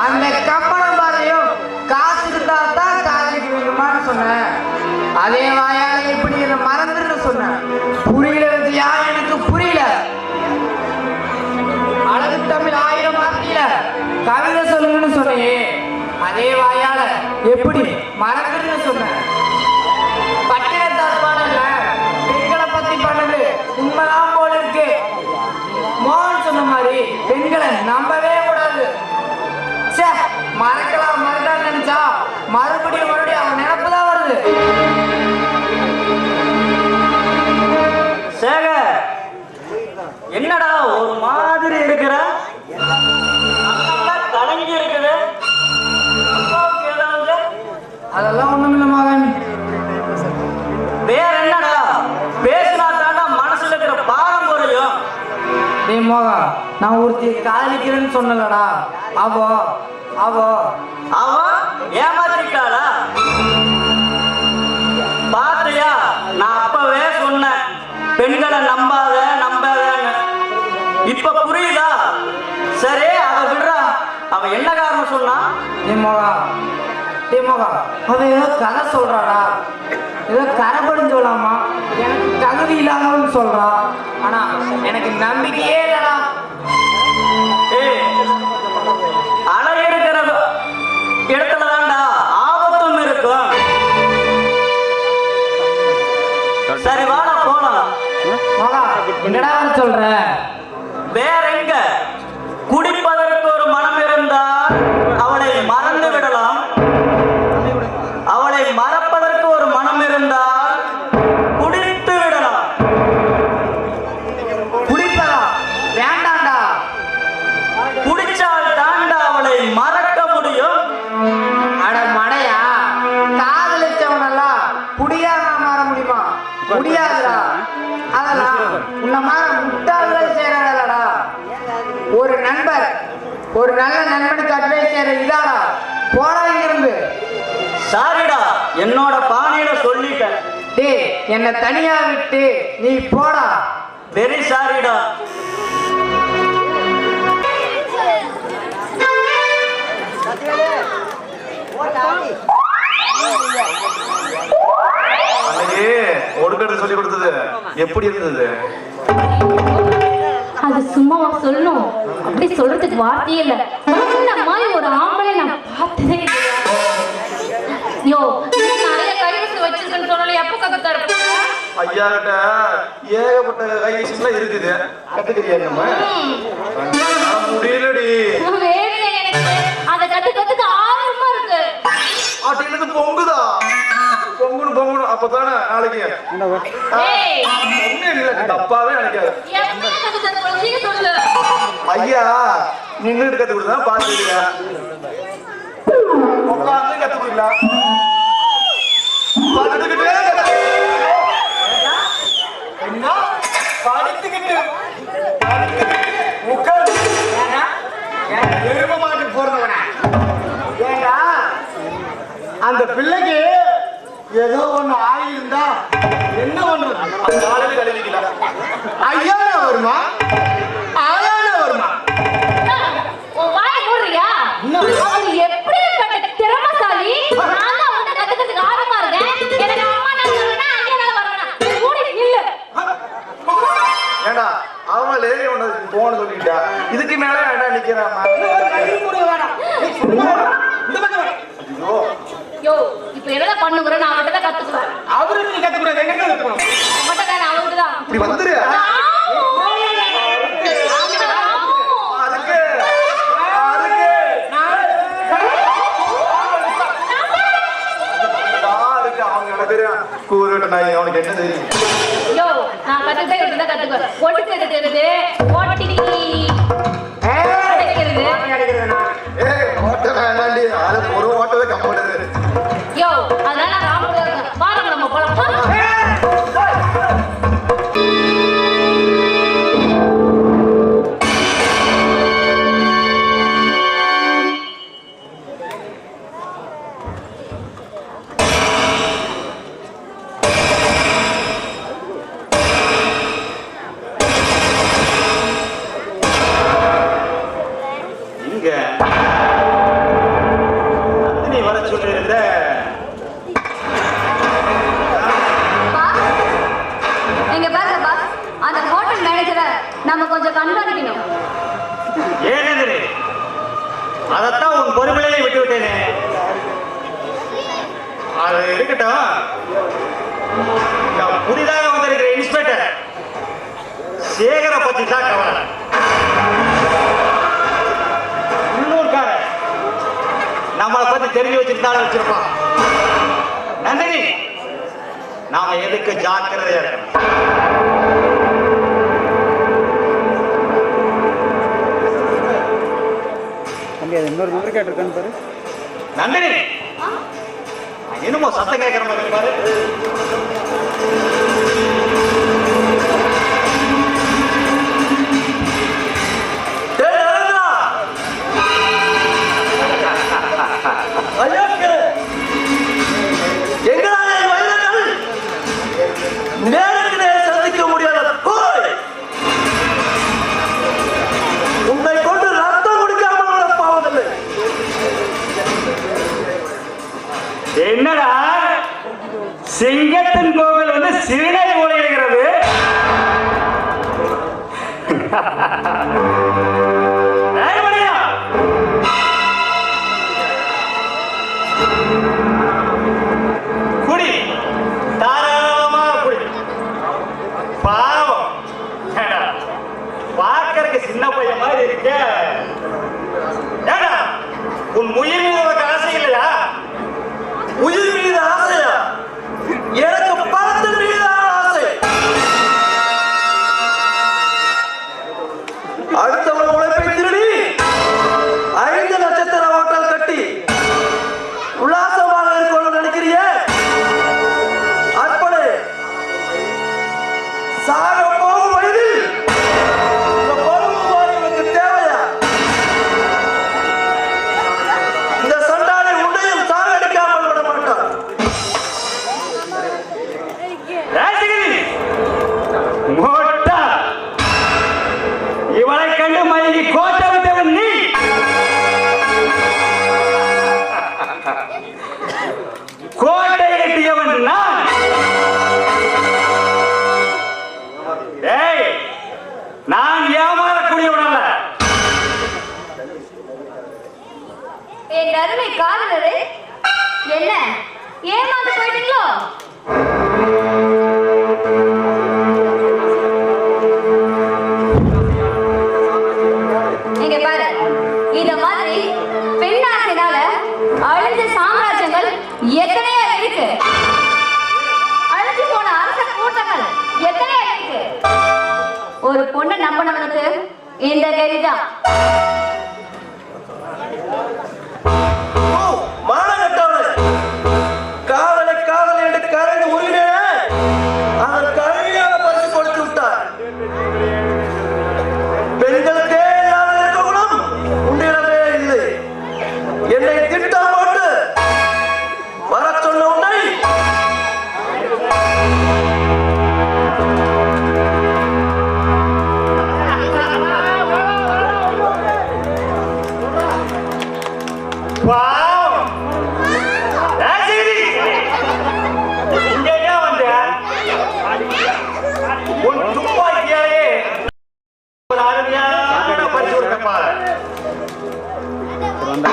அந்த கம்பளம் பாதையும் காசு இருந்தால் தான் காதலிக்க வேண்டுமான்னு சொன்னேன். அதே வாயால இப்படி என்னை மறந்துன்னு சொன்னேன். புரியல விஜயா, எனக்கு புரியல. அழகு தமிழ் 1000 வார்த்தையில கவிதை சொல்லுங்கன்னு சொன்னையே, அதே வாயால எப்படி மறந்துன்னு சொன்னேன். பட்டினத்தார் பாடல்ல பெண்களை பத்தி பண்ணது உண்மைதான் போல இருக்கு. மோகன் சொன்ன மாதிரி பெண்களை நம்பவே கூடாது. மறக்கலாம் மறக்கலாம் நினைச்சா மறுபடியும் அவன் நினைப்புதான் வருது. சேகர், என்னடா ஒரு மாதிரி இருக்கிற? கலங்கி இருக்குது. அதெல்லாம் ஒண்ணும் இல்ல மகன். வேற என்னடா? பேசினா தாண்டா மனசுல இருக்கிற பாரம் குறையும். டே மோகா, நான் ஒருத்தி காதலிக்கிறேன்னு சொன்னலடா. அவ ஏமாத்திட்டாளா? பாத்தியா, நான் அப்பவே சொன்னேன் பெண்களை நம்பாதன்னு. இப்ப புரியுதா? சரி, அவ விடுறா. அவ என்ன காரணம் சொன்னா? டே மோகா, அவ ஏதோ கதை சொல்றாடா. ஏதோ கரைபடிஞ்சு சொல்லாமா, எனக்கு தகுதி இல்லாதவன்னு சொல்றா. ஆனா எனக்கு நம்பிக்கையே இல்லடா. அழகு இருக்கிற இடத்துல தான்டா ஆபத்தும் இருக்கும். சரி, வாடா போலாம். மோகா, என்னடா சொல்ற? வேற எங்க? குடிப்பதற்கு ஒரு மனம் இருந்தால் அவளை மறந்து விடலாம். அவளை மறப்பதற்கு ஒரு மனம் இருந்தால் குடித்து விடலாம். குடிப்பதா? வேண்டாண்டா. குடிச்சால் தாண்டா அவளை மறக்க முடியும். அட மடையா, காதலிச்சவனெல்லாம் குடியாரா மாற முடியுமா? முடியாதுடா. அதெல்லாம் உன்னை மாற முட்டாள்கள் செய்யறடா. ஒரு நண்பர் ஒரு நல்ல நண்பனுக்கு அட்வைஸ் செய்யற இதாடா. போடா இங்கிருந்து. சாரிடா, என்னோட பாணியில சொல்லிட்டேன். டேய், என்னை தனியா விட்டு நீ போடா. வெரி சாரிடா. அன்னைக்கு ஒடுக்கட்டு சொல்லி கொடுத்தது எப்படி இருந்தது? அது சும்மாவா சொல்லணும்? அப்படி சொல்றதுக்கு வார்த்தையே இல்ல. இந்த மாதிரி ஒரு ஆம்பளை நான் பார்த்ததே இல்லையா? யோ, நிறைய கைவசம் வச்சிருக்கேன்னு சொன்னாலே எப்ப கத்துத்தாரு? ஐயா கிட்ட ஏகப்பட்ட கைசிலாம் இருக்குது. கத்துக்கிறியா நம்ம? முடியலடி. வேலையில எனக்கு அதை கத்துக்கிறதுக்கு ஆர்வமா இருக்கு. ஆட்டிலிருந்து பொங்குதா? பொங்கணும் அப்பதானே நாளைக்கு ஏய், ஒண்ணு இல்ல, தப்பாவே நினைக்காது. எப்ப கத்துத்தர நீங்க சொல்லு. ஐயா நின்னுட்டு கத்து கொடுத்தா பாத்துக்கிறியா? உட்காந்து கத்து கொடுக்கலாம். படுத்துக்கிட்டே என்ன படுத்துக்கிட்டு உட்காந்து எரும மாட்டுக்கு போறவன ஏண்டா அந்த பிள்ளைக்கு ஏதோ ஒண்ணு ஆயிருந்தா என்ன பண்றது? காலையில கழுவிக்கலாம். ஐயா வருமா ஆயான வருமா? உன் வாயை மூடுறியா? அவன் எப்படிப்பட்ட திறமைசாலி. நான் தான் உன்னை கத்துக்கிறதுக்கு ஆர்வமா இருக்கேன். எனக்கு அம்மா நான் சொல்றேன்னா அங்கே நான் வரேனா? மூடி நில்லு. ஏண்டா அவன் லேடி ஒண்ணு இருமுறை வேணாம். நீ சும்மா இரு. இந்த பக்கம் வா. ஐயோ யோ இப்ப என்னதான் பண்ணுகிறேன் நான் அவர்கிட்ட தான் கத்துக்குவேன். அவருக்கு நீ கத்துக்கூடாது, எங்க கத்துக்கணும்? மட்டும் நான் அவர்கிட்ட தான். இப்படி வந்துரு அதுக்கு அதுக்கு அவங்க என்ன தெரியும் கூறுகிட்ட நாய் அவனுக்கு என்ன தெரியும் யோ நான் கத்துக்கிட்டே இவர்கிட்ட தான் கத்துக்குவேன். ஒட்டுக்கு எடுக்கிறது ஓட்டிக்கு அடைக்கிறது. ஏய் ஓட்ட வேண்டாண்டி அது ஒரு ஓட்டவே கம்மிடுது யோ அதனால நான் ராமோட இருக்கேன். வாங்க நம்ம போலாம். இங்க நந்தினி வர சொல்லியிருந்த பாஸ், எங்க பாருங்க பாஸ், அந்த ஹோட்டல் மேனேஜரை நம்ம கொஞ்சம் கண்காணிக்கணும். ஏன் நந்தினி, அதைத்தான் உன் பொறுமையிலே விட்டு விட்டேனே. அது இருக்கட்டும், நான் புதிதாக வந்திருக்கிற இன்ஸ்பெக்டர் சேகரை பத்தி தான் கவலை. உள்ளூர்காரன் நம்மளை பத்தி தெரிஞ்சு வச்சிருந்தாலும் வச்சிருப்பான். நந்தினி, நாம எதுக்கு ஜாக்கிரதையா இருக்கணும். இன்னொரு நம்பர் கேட்டிருக்கான்னு பாரு. நந்தினி, என்னமோ சத்தம் கேட்கிற மாதிரி பாரு. சந்திக்க முடியாத உன்னை கொண்டு ரத்தம் குடிக்காமல் பாவதில்லை. என்னடா சிங்கத்தின் கோவில் வந்து சிறுநை ஓடுகிறது. குடி, தாராளமா குடி. பாவம், பார்க்கறதுக்கு சின்ன பையன் மாதிரி இருக்க. ஏடா, உன் உயிர் மீது உனக்கு ஆசை இல்லையா? உயிர் மீது ஆசையா? எனக்கு பணத்தின் மீது ஆசை. அடுத்தவன் உழைப்பை திருடி 5 நட்சத்திர ஹோட்டல் கட்டி உல்லாசமாக இருக்கணும்னு நினைக்கிறிய? அற்பனே, சாக போகும் வயதில் இந்த பொறுப்புமாறு உனக்கு தேவையா? இந்த சண்டாளை உன்னையும் சாகடிக்காமல் விட மாட்டான். மோட்டா, இவளை கண்டு மயங்கி கோட்டை விட்டவன் நீ. கோட்டை கட்டியவன் நான். ஏய், நான் ஏமாறக்கூடியவன் அல்ல. என் அருமை காதலரே, என்ன ஏமாந்து போயிட்டீங்களோ? இங்க பாரு, இந்த மாதிரி பெண்ணாசைனால அழிஞ்ச சாம்ராஜ்யங்கள் எத்தனையோ இருக்கு. அழிஞ்சு போன அரச கூட்டங்கள் எத்தனையோ இருக்கு. ஒரு பொண்ணை நம்பினவனுக்கு இந்த கதிதான். மானகட்டவனே, காதலை காதல் என்று கரைந்து உருகினேன். அதன் கருவியான பரிசு கொடுத்து விட்டார். பெண்களுக்கே இல்லாத இருக்க குணம் உன்னிடமே இல்லை. என்னை திட்டம் போட்டு வர சொன்ன உன்னை என்ன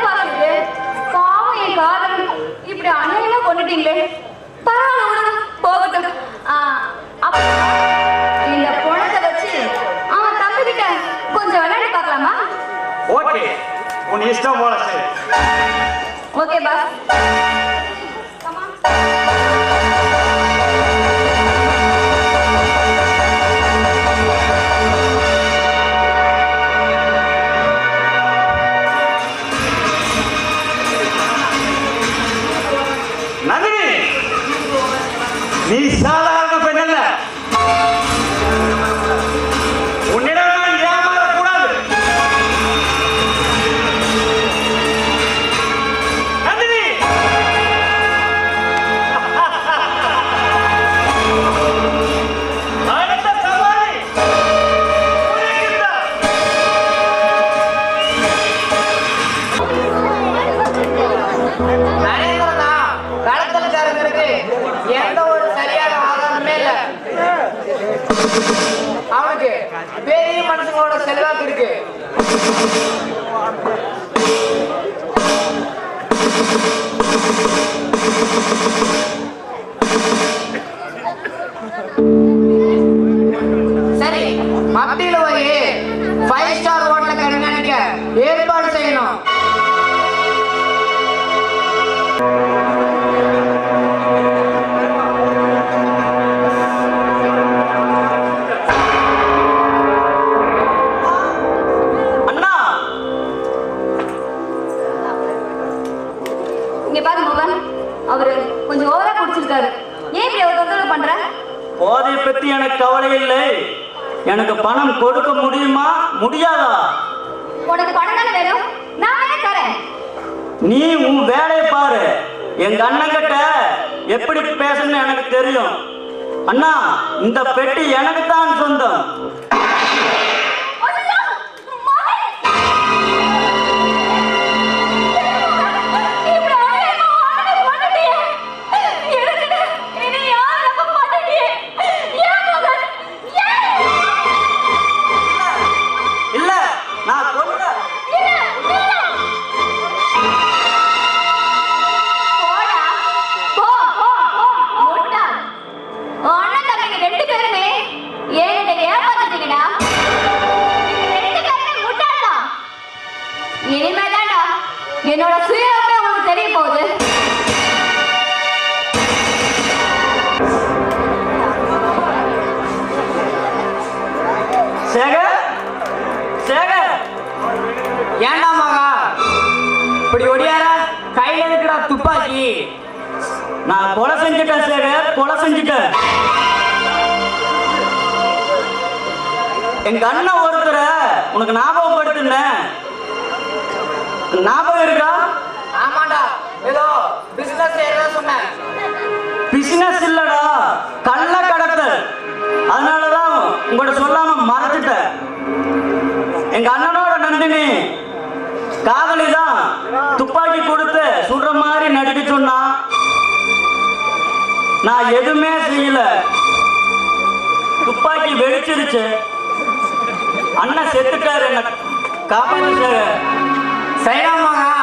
பாக்குது பாவம் என் காதல் இப்படி அநியாயமா கொண்டுட்டீங்களே. பரவாயில்ல விடுங்க, போகட்டும். அப்ப இந்த பணத்தை வச்சு அவன் தம்பி கிட்ட கொஞ்சம் விளையாடி பார்க்கலாமா? ஓகே, உன் இஷ்டம் போல சரி. Okay pass. நந்தினி, நீ சாதாரண பெண் அல்ல. உன்னிடம் நான் ஏமாறக்கூடாது. நந்தினி, அடுத்த சவாரி உனக்குத்தான். நரேந்திரனா கடத்தல்காரங்களுக்கு எந்த ஒரு சரியான ஆதாரமே இல்ல. அவனுக்கு பெரிய மனுஷங்களோட செல்வாக்கு இருக்கு. சரி, மத்தியில போய் 5 ஸ்டார் ஹோட்டல கண்காணிக்க ஏற்பாடு செய்யணும். அண்ணா, இங்க பாரு மோகன், அவரு கொஞ்சம் ஓவரா குடிச்சிருக்காரு. ஏன் இப்படி அவர் தொந்தரவு பண்ற? போதை பத்தி எனக்கு கவலை இல்லை. எனக்கு பணம் கொடுக்க முடியுமா முடியாதா? உனக்கு பணம் தானே வேணும், நான் வேணா தரேன். நீ உன் வேலையை பாரு. எங்க அண்ணன் கிட்ட எப்படி பேசணும்னு எனக்கு தெரியும். அண்ணா, இந்த பெட்டி எனக்கு தான் சொந்தம். ஐயோ, மோகன்! இப்படி அநியாயமா அவனை கொன்னுட்டியே. எதுக்குன்னு என்னை யாரும் நம்ப மாட்டேங்கியே. ஏன் மோகன்? ஏன்? இல்ல, நான் கொல்ல. இல்ல, இல்ல. போடா, போ, போ, போ, முட்டாள். உன் அண்ணன் தம்பிங்க 2 பேருமே என்கிட்ட ஏமாத்திட்டீங்கடா. நீங்க 2 பேருமே முட்டாள்தான். இனிமேதான்டா என்னோட சுயமே உங்களுக்கு தெரிய போகுது. சேகர், சேகர், ஏண்டா மகா இப்படி ஒடியார? கையில இருக்கிற துப்பாக்கி. நான் கொலை செஞ்சுட்டேன் சேகர், கொலை செஞ்சுட்டேன். எங்க அண்ணன் ஒருத்தரை உனக்கு ஞாபகப்படுத்தினேன். ஞாபகம் இருக்கா? ஆமாண்டா, ஏதோ பிசினஸ் செய்யறதா சொன்னேன். பிசினஸ் இல்லடா, கள்ள கடத்தல். அதனாலதான் உங்கள்ட்ட சொல்லாம மறைச்சிட்டேன். எங்க அண்ணனோட நந்தினி காதலிதான் துப்பாக்கி கொடுத்து சுடுற மாதிரி நடிக்க சொன்னா. நான் எதுவுமே செய்யல. துப்பாக்கி வெடிச்சிருச்சு. அண்ணன் செத்துட்டாரு. என்ன காப்பாத்து. சரிடா மகா,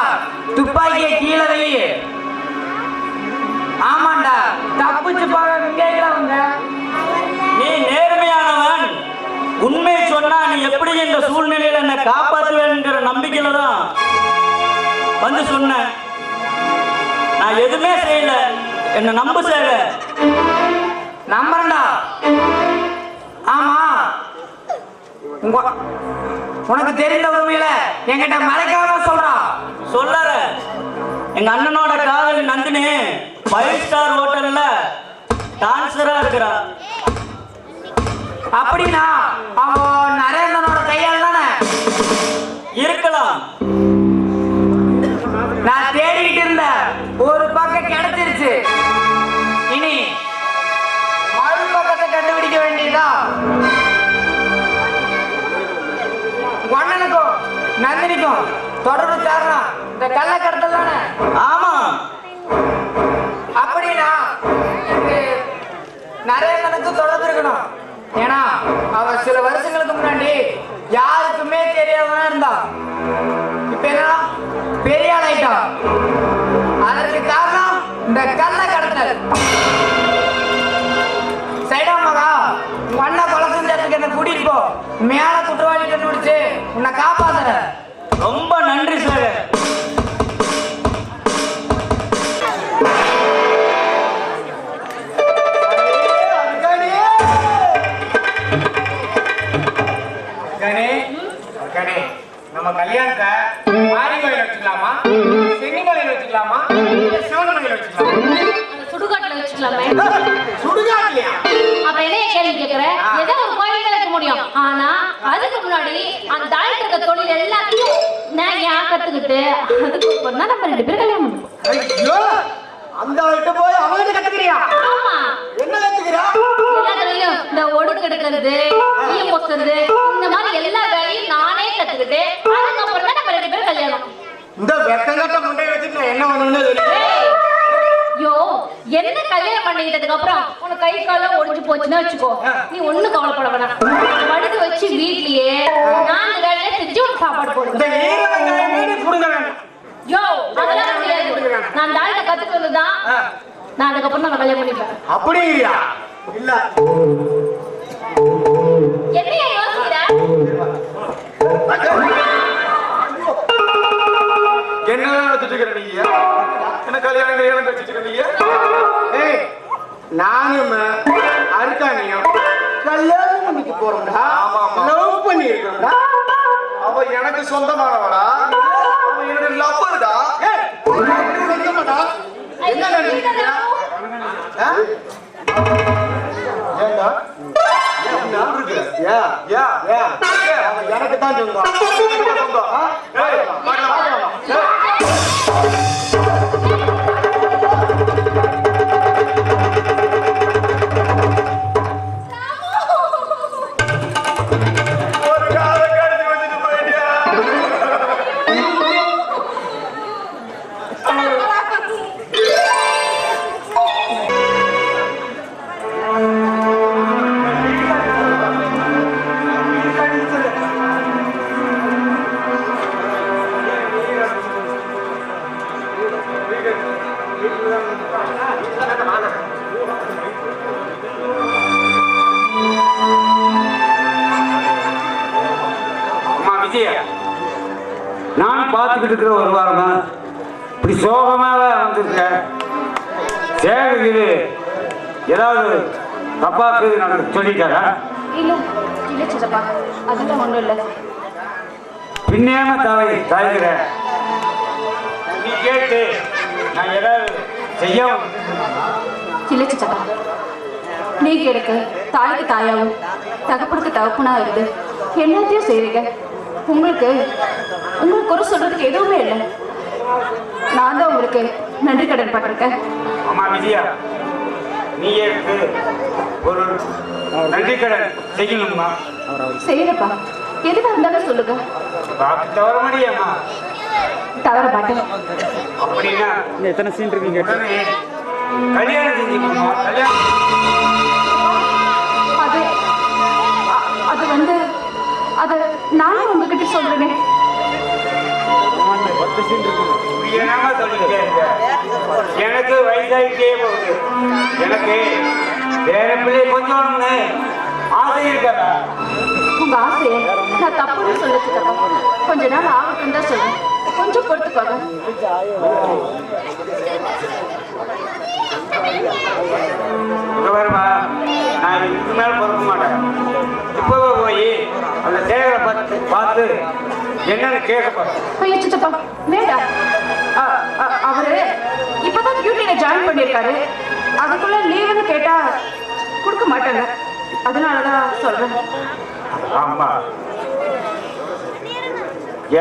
துப்பாக்கியை கீழே வை. ஆமாண்டா, தப்பிச்சு பாங்க. நீ நேர்மையானவன். உண்மையை சொன்னா நீ எப்படி இந்த சூழ்நிலையில என்னை காப்பாற்றுவேங்கிற நம்பிக்கையில தான் வந்து சொன்னேன். நான் எதுவுமே செய்யல. என்ன நம்ப சேக. நம்புறேன்டா. ஆமா, உனக்கு தெரிந்த உண்மையில என்கிட்ட மறைக்காம சொல்றான். சொல்லற. எங்க அண்ணனோட காதலி நந்தினி 5 ஸ்டார் ஹோட்டல்ல டான்சரா இருக்கிறா. அப்படின்னா அவன் நரேந்திரனோட கையால் தானே இருக்கலாம். நான் தேடிக்கிட்டு இருந்த ஒரு பக்கம் கிடைச்சிருச்சு. இனி மறு பக்கத்தை கண்டுபிடிக்க வேண்டியதா. உங்க அண்ணனுக்கும் நந்தினிக்கும் தொடர்பு காரணம் இந்த கள்ள கடத்தல் தானே? ஆமா. அப்படின்னா நரேந்திரனுக்கு தொடர்பு இருக்கணும். ஏன்னா அவன் சில வருஷங்களுக்கு முன்னாடி யாருக்குமே தெரியாம இருந்தான். இப்ப என்ன பெரிய ஆள் ஆயிட்டான். அதற்கு காரணம் இந்த கள்ள கடத்தல். சைடா மகா, உங்க அண்ணா கொலை செஞ்சதுக்கு என்ன கூட்டிட்டு போ. மேல குற்றவாளி கண்டுபிடிச்சு உன்னை காப்பாத்துற. ரொம்ப நன்றி சார். நம்ம கல்யாணத்தை மாரி கோயில் வச்சுக்கலாமா, சென்னி கோயில் வச்சுக்கலாமா, சிவன் கோயில் வச்சுக்கலாமா? சுடுகாட்டுல வச்சுக்கலாமே. சுடுகாட்டுலயா? அப்ப என்ன கேள்வி கேக்குற? ஏதோ ஒரு கோயில்ல வைக்க முடியும். ஆனா அதுக்கு முன்னாடி அந்த தாய் இருக்க தொழில் எல்லாத்தையும் நான் ஏன் கத்துக்கிட்டு அதுக்கு தான் நம்ம 2 பேரும் கல்யாணம் பண்ணுவோம். ஐயோ, அந்த ஆள்கிட்ட போய் அவங்கிட்ட கத்துக்கிறியா? ஆமா, என்ன கத்துக்கிறா? எல்லாத்துலயும் இந்த ஒடுக்கு எடுக்கிறது, ஈ மொசுறது, இந்த மாதிரி எல்லா வேலையும் நானே கத்துக்கிட்டு அதுக்கப்புறம் தான் நம்ம 2 பேரும் கல்யாணம். இந்த வெக்கங்கட்ட முண்டைய வச்சுட்டு நான் என்ன பண்ணணும்னு தெரியல. யோ, என்ன கல்யாணம் பண்ணிக்கிட்டதுக்கு அப்புறம் உனக்கு கை காலம் ஒடிஞ்சு போச்சுன்னா வச்சுக்கோ, நீ ஒண்ணு கவலைப்பட வேணாம். படுத்து வச்சு வீட்லயே 4 வேளையில செஞ்சு ஒரு சாப்பாடு இந்த போடுவேன். ஈர வெங்காயம் மீறி புடுங்க வேண்டாம். யோ, அதெல்லாம் முடியாது. நான் தாயிட்ட கத்துட்டு வந்துதான் நான் அதுக்கப்புறம் நான் கல்யாணம் பண்ணிப்பேன். அப்படிங்கிறியா? இல்ல, என்னையா யோசிக்கிற? என்ன வச்சுட்டு இருக்கிற நீங்க? என்ன கல்யாணம் வச்சுட்டு இருக்கீங்க? ஏய், நானும் அருக்கானியும் கல்யாணம் பண்ணிக்க போறோம்டா. லவ் பண்ணி இருக்கோம்டா. அவ எனக்கு சொந்தமானவடா. அவ என்னோட லவ்வர்டா. என்ன நினைக்கிறீங்க? ஏண்டா? எனக்கு தான் சொந்தம். நான் பார்த்துக்கிட்டு இருக்கிற ஒரு வாரமா இப்படி சோகமாக வந்திருக்க சேகர் ஏதாவது தப்பாக்கு நான் சொல்லிட்டாரா? இல்ல இல்ல சித்தப்பா, அதெல்லாம் ஒண்ணும் இல்ல. பின்னேம தாய்கிற நீ கேட்டு நான் ஏதாவது செய்ய இல்ல சித்தப்பா, நீங்க எனக்கு தாய்க்கு தாயாவும் தகப்பனுக்கு தகப்பனா இருந்து எல்லாத்தையும் செய்றீங்க. உங்களுக்கு ஒரு சொல்றதுக்கு எதுவுமே இல்லை. நான் தான் உங்களுக்கு நன்றி கடன் பட்டிருக்கேன். அம்மா விஜயா, நீ எனக்கு ஒரு நன்றி கடன் செய்யணும்மா. செய்யறப்பா, எதுவாக இருந்தாலும் சொல்லுங்க. பாக்கு தவற முடியாமா? தவற மாட்டேன். அப்படின்னா எத்தனை சீன் இருக்கீங்க? கல்யாணம் செஞ்சுக்கணுமா? கல்யாணம் அது நானே உங்ககிட்ட சொல்றேனே. எனக்கு வயசாகிட்டே போகுது. எனக்கு வேற பிள்ளை கொஞ்சம் ஆசை இருக்காதா? உங்க ஆசையை நான் தப்புன்னு சொல்ல சித்தப்பா. கொஞ்ச நாள் ஆகட்டும் தான் சொல்றேன். கொஞ்சம் பொறுத்துக்கோங்க. வருமா, நான் இதுக்கு மேல பொறுக்க மாட்டேன். இப்பவே போய் அந்த சேகரை பார்த்து என்னன்னு கேட்க போறேன். ஐயோ சித்தப்பா, வேண்டாம். அவரு இப்பதான் டியூட்டியில ஜாயின் பண்ணியிருக்காரு. அதுக்குள்ள லீவுன்னு கேட்டா கொடுக்க மாட்டாங்க. அதனாலதான் சொல்றேன். ஆமா,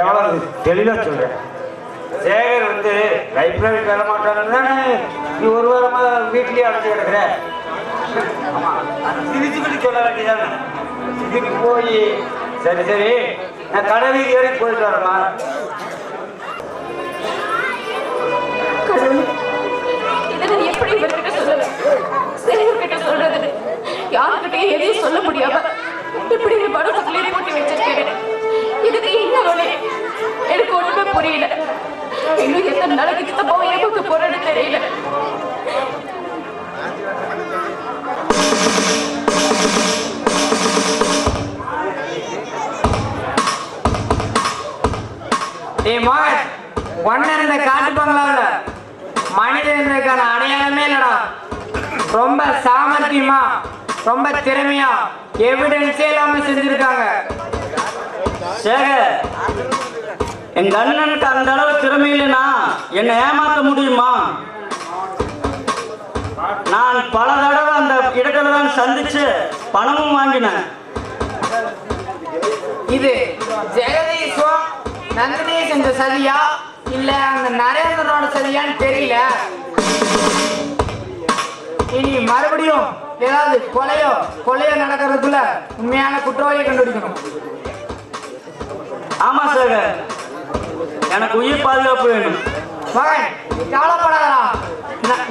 எவ்வளவு தெளிவா சொல்றேன். சேகர் லைப்ரரி தர மாட்டான்னு நீ ஒரு வாரமா வீட்லயே அடைஞ்சு கிடக்குற. ஆமா, சிரிச்சுக்கிட்டு சொல்ல வேண்டியதானே. இதுக்கு போய் சரி நான் கடை வீதி வரைக்கும் போயிட்டு வரேம்மா. கடவுளே, இதை நான் எப்படி இவர்கிட்ட சொல்லுவேன்? சேகர்கிட்ட சொல்றதுன்னு யாருக்கிட்டையும் எதையும் சொல்ல முடியாம இப்படி மனசுக்குள்ளே போட்டு வச்சிருக்கேன். இதுக்கு என்ன வழி? எனக்கு ஒண்ணுமே புரியல. இன்னும் எத்தனை நாளைக்கு சித்தப்பாவை ஏமாத்த போறேன்னு தெரியல. மகன் ஒன்ன இருந்த காட்டு பங்களாவில மனிதன் இருந்ததுக்கான அடையாளமே இல்லடா. ரொம்ப சாமர்த்தியமா ரொம்ப திறமையா எவிடன்ஸே இல்லாம செஞ்சிருக்காங்க. சேகர், எங்க அண்ணனுக்கு அந்த அளவு திறமை இல்லைனா என்னை ஏமாத்த முடியுமா? நான் பல தடவை அந்த இடத்துல தான் சந்திச்சு பணமும் வாங்கினேன். இது ஜெகதீஸ்வரம் நந்தினி செஞ்ச சதியா இல்ல அந்த நரேந்திரனோட சதியான்னு தெரியல. இனி மறுபடியும் ஏதாவது கொலையோ நடக்கிறதுக்குள்ள உண்மையான குற்றவாளியை கண்டுபிடிக்கணும். ஆமா சேகர், எனக்கு உயிர் பாதுகாப்பு வேணும். மகன் நீ கவலைப்படாதடா,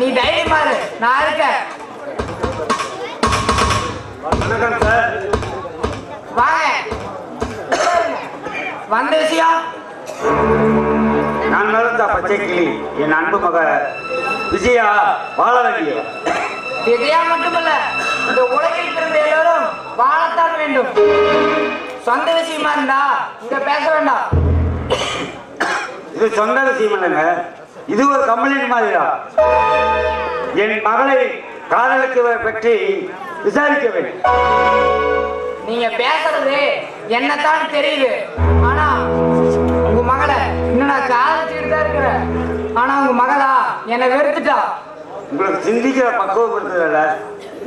நீ தைரியமா இரு, நான் இருக்கேன். வணக்கம் சார். வாங்க, வந்த விஷயம் நான் வளர்த்த பச்சை கிளி என் அன்பு மக விஜயா வாழ வேண்டிய. விஜயா மட்டுமல்ல, இந்த உலகில் பிறந்த எல்லாரும் வாழத்தான் வேண்டும். சொந்த விஷயமா இருந்தா இங்க பேச வேண்டாம். இது சொந்த விஷயம் இல்லைங்க, இது ஒரு கம்ப்ளைண்ட் மாதிரியா. என் மகளை காதலுக்கு பற்றி விசாரிக்க வேண்டும். நீங்க பேசுறது என்னத்தான் தெரியுது, ஆனா உங்க மகளை இன்னும் நான் காதலிச்சுட்டு தான் இருக்கிறேன். ஆனா உங்க மகளா என்னை வெறுத்துட்டா. உங்களுக்கு சிந்திக்கிற பக்குவப்படுத்துறதுல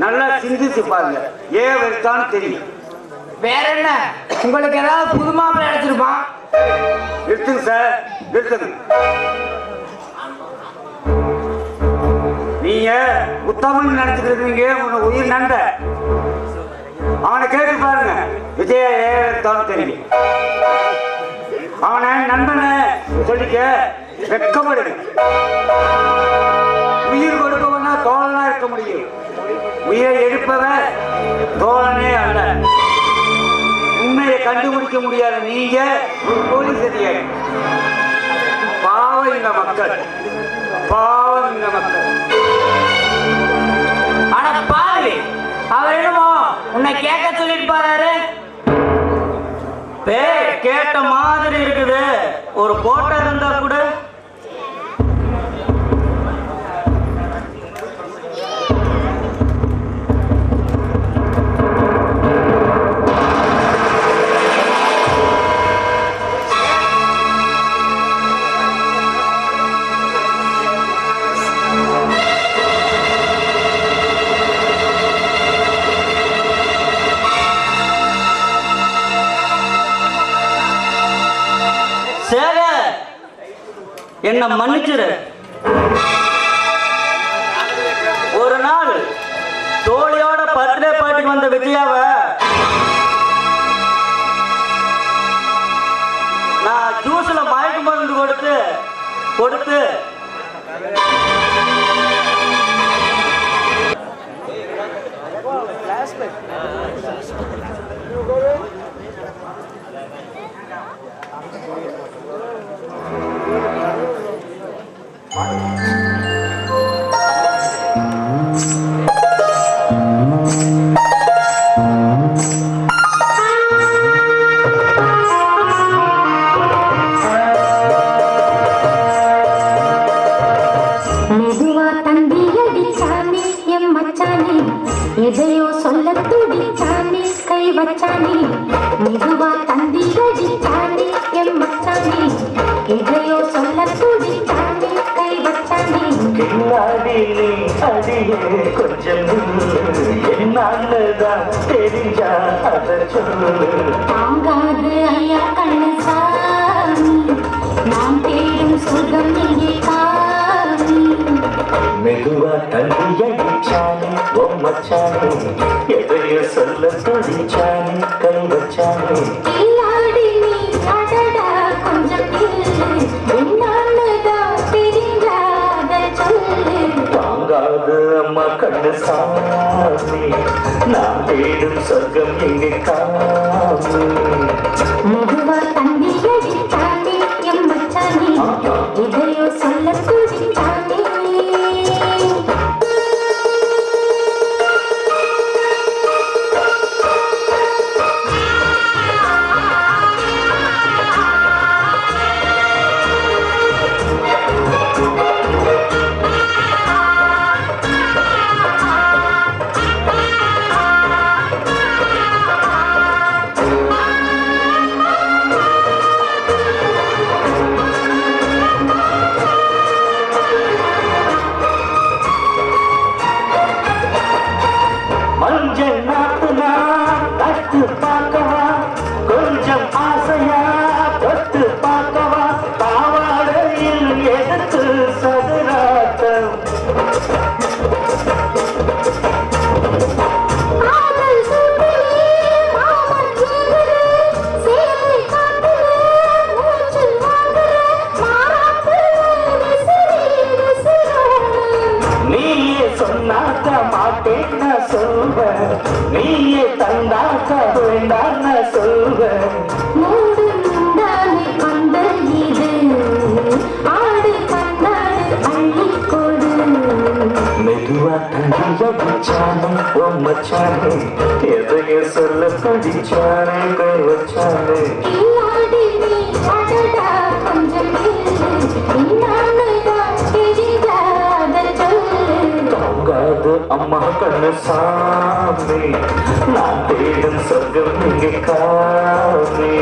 நல்லா சிந்திச்சு பாருங்க, ஏன் வெறுத்தான்னு தெரியும். வேற என்ன, உங்களுக்கு ஏதாவது புது மாப்பிள்ளை அடைச்சிருப்பான். நிறுத்துங்க சார், நிறுத்துங்க. நீங்க உத்தமன் நினைச்சிட்டு இருக்கீங்க, உங்க உயிர் நண்ட. அவனை கேட்டு பாருங்க, விஜய ஏன் தெரியும். அவனை நண்பனை சொல்லிக்க வெட்கப்படுங்க. உயிர் கொடுப்பவனா தோழனா இருக்க முடியும், உயிரை எடுப்பவன் தோழனே அல்ல. உண்மையை கண்டுபிடிக்க முடியாத நீங்க ஒரு போலீஸ் அதிகாரி. பாவம் இந்த மக்கள், பாவம் இந்த மக்கள். ஆனா பாரு, அவர் என்னமோ உன்னை கேட்க சொல்லிட்டு பாரு. கேட்ட மாதிரி இருக்குது, ஒரு போட்டோ இருந்தா கூட. சேகர், என்ன மன்னிச்சிரு. ஒரு நாள் தோழியோட பர்த்டே பார்ட்டிக்கு வந்த விஜயாவை நான் ஜூஸ்ல மயக்க மருந்து கொடுத்து எதையோ சொல்ல துடிச்சானே, கை வச்சானே, மெதுவா தந்தி அடிச்சானே, எம் மச்சானே, எதையோ சொல்ல துடிச்சானே, கை வச்சானே. கில்லாடிலே அடியே கொஞ்சம் என்னதான் தெரிஞ்சா அத சொல்லு. தாங்காது ஐயா கண்ணசாமி, நான் தேடும் சொர்க்கம் இங்கே காமி. மெதுவா தந்தி அடிச்சானே, ஓ மச்சானே, எதையோ சொல்ல துடிச்சானே, கை வச்சானே. கில்லாடி நீ இங்கே காமி மெதுவா தண்ணி அடித்தானே எம் மச்சானே எதையோ சொல்ல துடித்தானே மஞ்சள் நாட்டுனா கட்டு பார்க்கவா கொஞ்சம் ஆசையா தொட்டு பார்க்கவா பாவாடையில் எடுத்து சதுராட்டம் ஆதல் சூட்டிலே மாமன் கேக்குது சேவை காட்டுது மூச்சு வாங்குது மாறாப்பு விசிறோடு நீயே சொன்னாக்க மாட்டேன் நான் சொல்வேன் நீயே தந்தாக்க வேண்டாம் நான் சொல்வேன் மூடு முந்தானை பந்தல் இது ஆடு பந்தாடு அள்ளிக்கொடு மெதுவா தண்டியடிச்சானே ஓ மச்சானே எதைய சொல்ல படிச்சானே கை வச்சானே இல்லாடி நீ அடடா கொஞ்சம் இன்னானுதான் தெரிஞ்சாத சொல்லு தாங்காது அம்மா கண்ணு சாமி நான் தேடும் சொர்க்கம் இங்கே காமி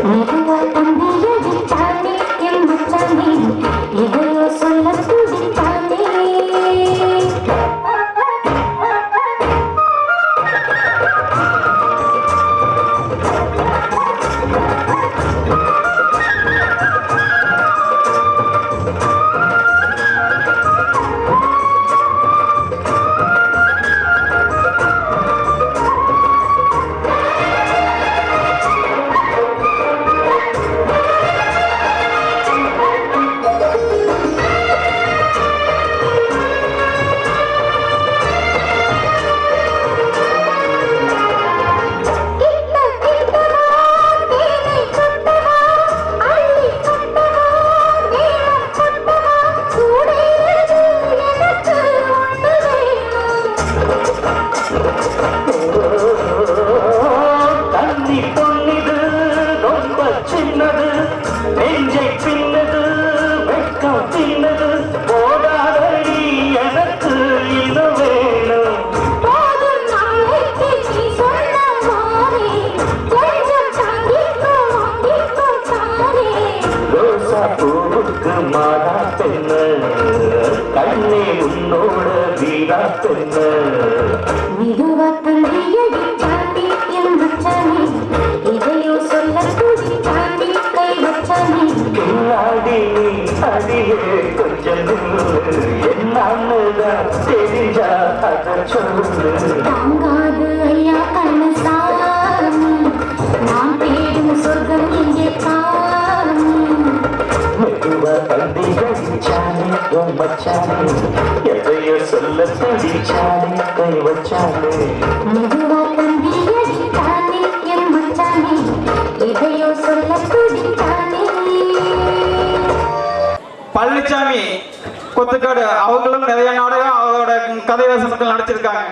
மெதுவா தம்பி அடித்தானே என் மச்சானே எதையோ சொல்ல துடித்தானே கிட்ட கிட்டவா தேனை கொட்டவா அள்ளி கொட்டவா நேரம் கொட்டவா கூடையது எனக்கு ஒன்று வேணும் தண்ணி பொன்னிது ரொம்ப சின்னது நெஞ்சை பின்னது வெட்கம் தின்னது போதாதடி எனக்கு இது வேணும் போதும் நாளைக்கு நீ சொன்ன மாறே கொஞ்சம் தாங்கிக்கோ வாங்கிக்கோ தானே ரோசா பூவுக்கு மாறா பெண்ணு கண்ணே உன்னோட வீரா பெண்ணு மெதுவா தள்ளி அடித்தானே என் மச்சானே இதையோ சொல்ல துடித்தானே கை வச்சானே பின்னாடி நீ அடியே கொஞ்சம் நில்லு என்னன்னுதான் தெரிஞ்சா அதை சொல்லு தாங்காது ஐயா கண்ணசாமி நான் தேடும் சொர்க்கம் இங்கே காமி மெதுவா தந்தி அடிச்சானே உன் மச்சானே எதையோ சொல்ல துடிச்சானே கை வச்சானே மெதுவா தம்பி அடித்தானே என் மச்சானே எதையோ சொல்ல துடித்தானே பழனிசாமி கொத்துக்காடு அவங்களும் நிறைய நாடகம் அவரோட கதை வசனங்கள் நடிச்சிருக்காங்க.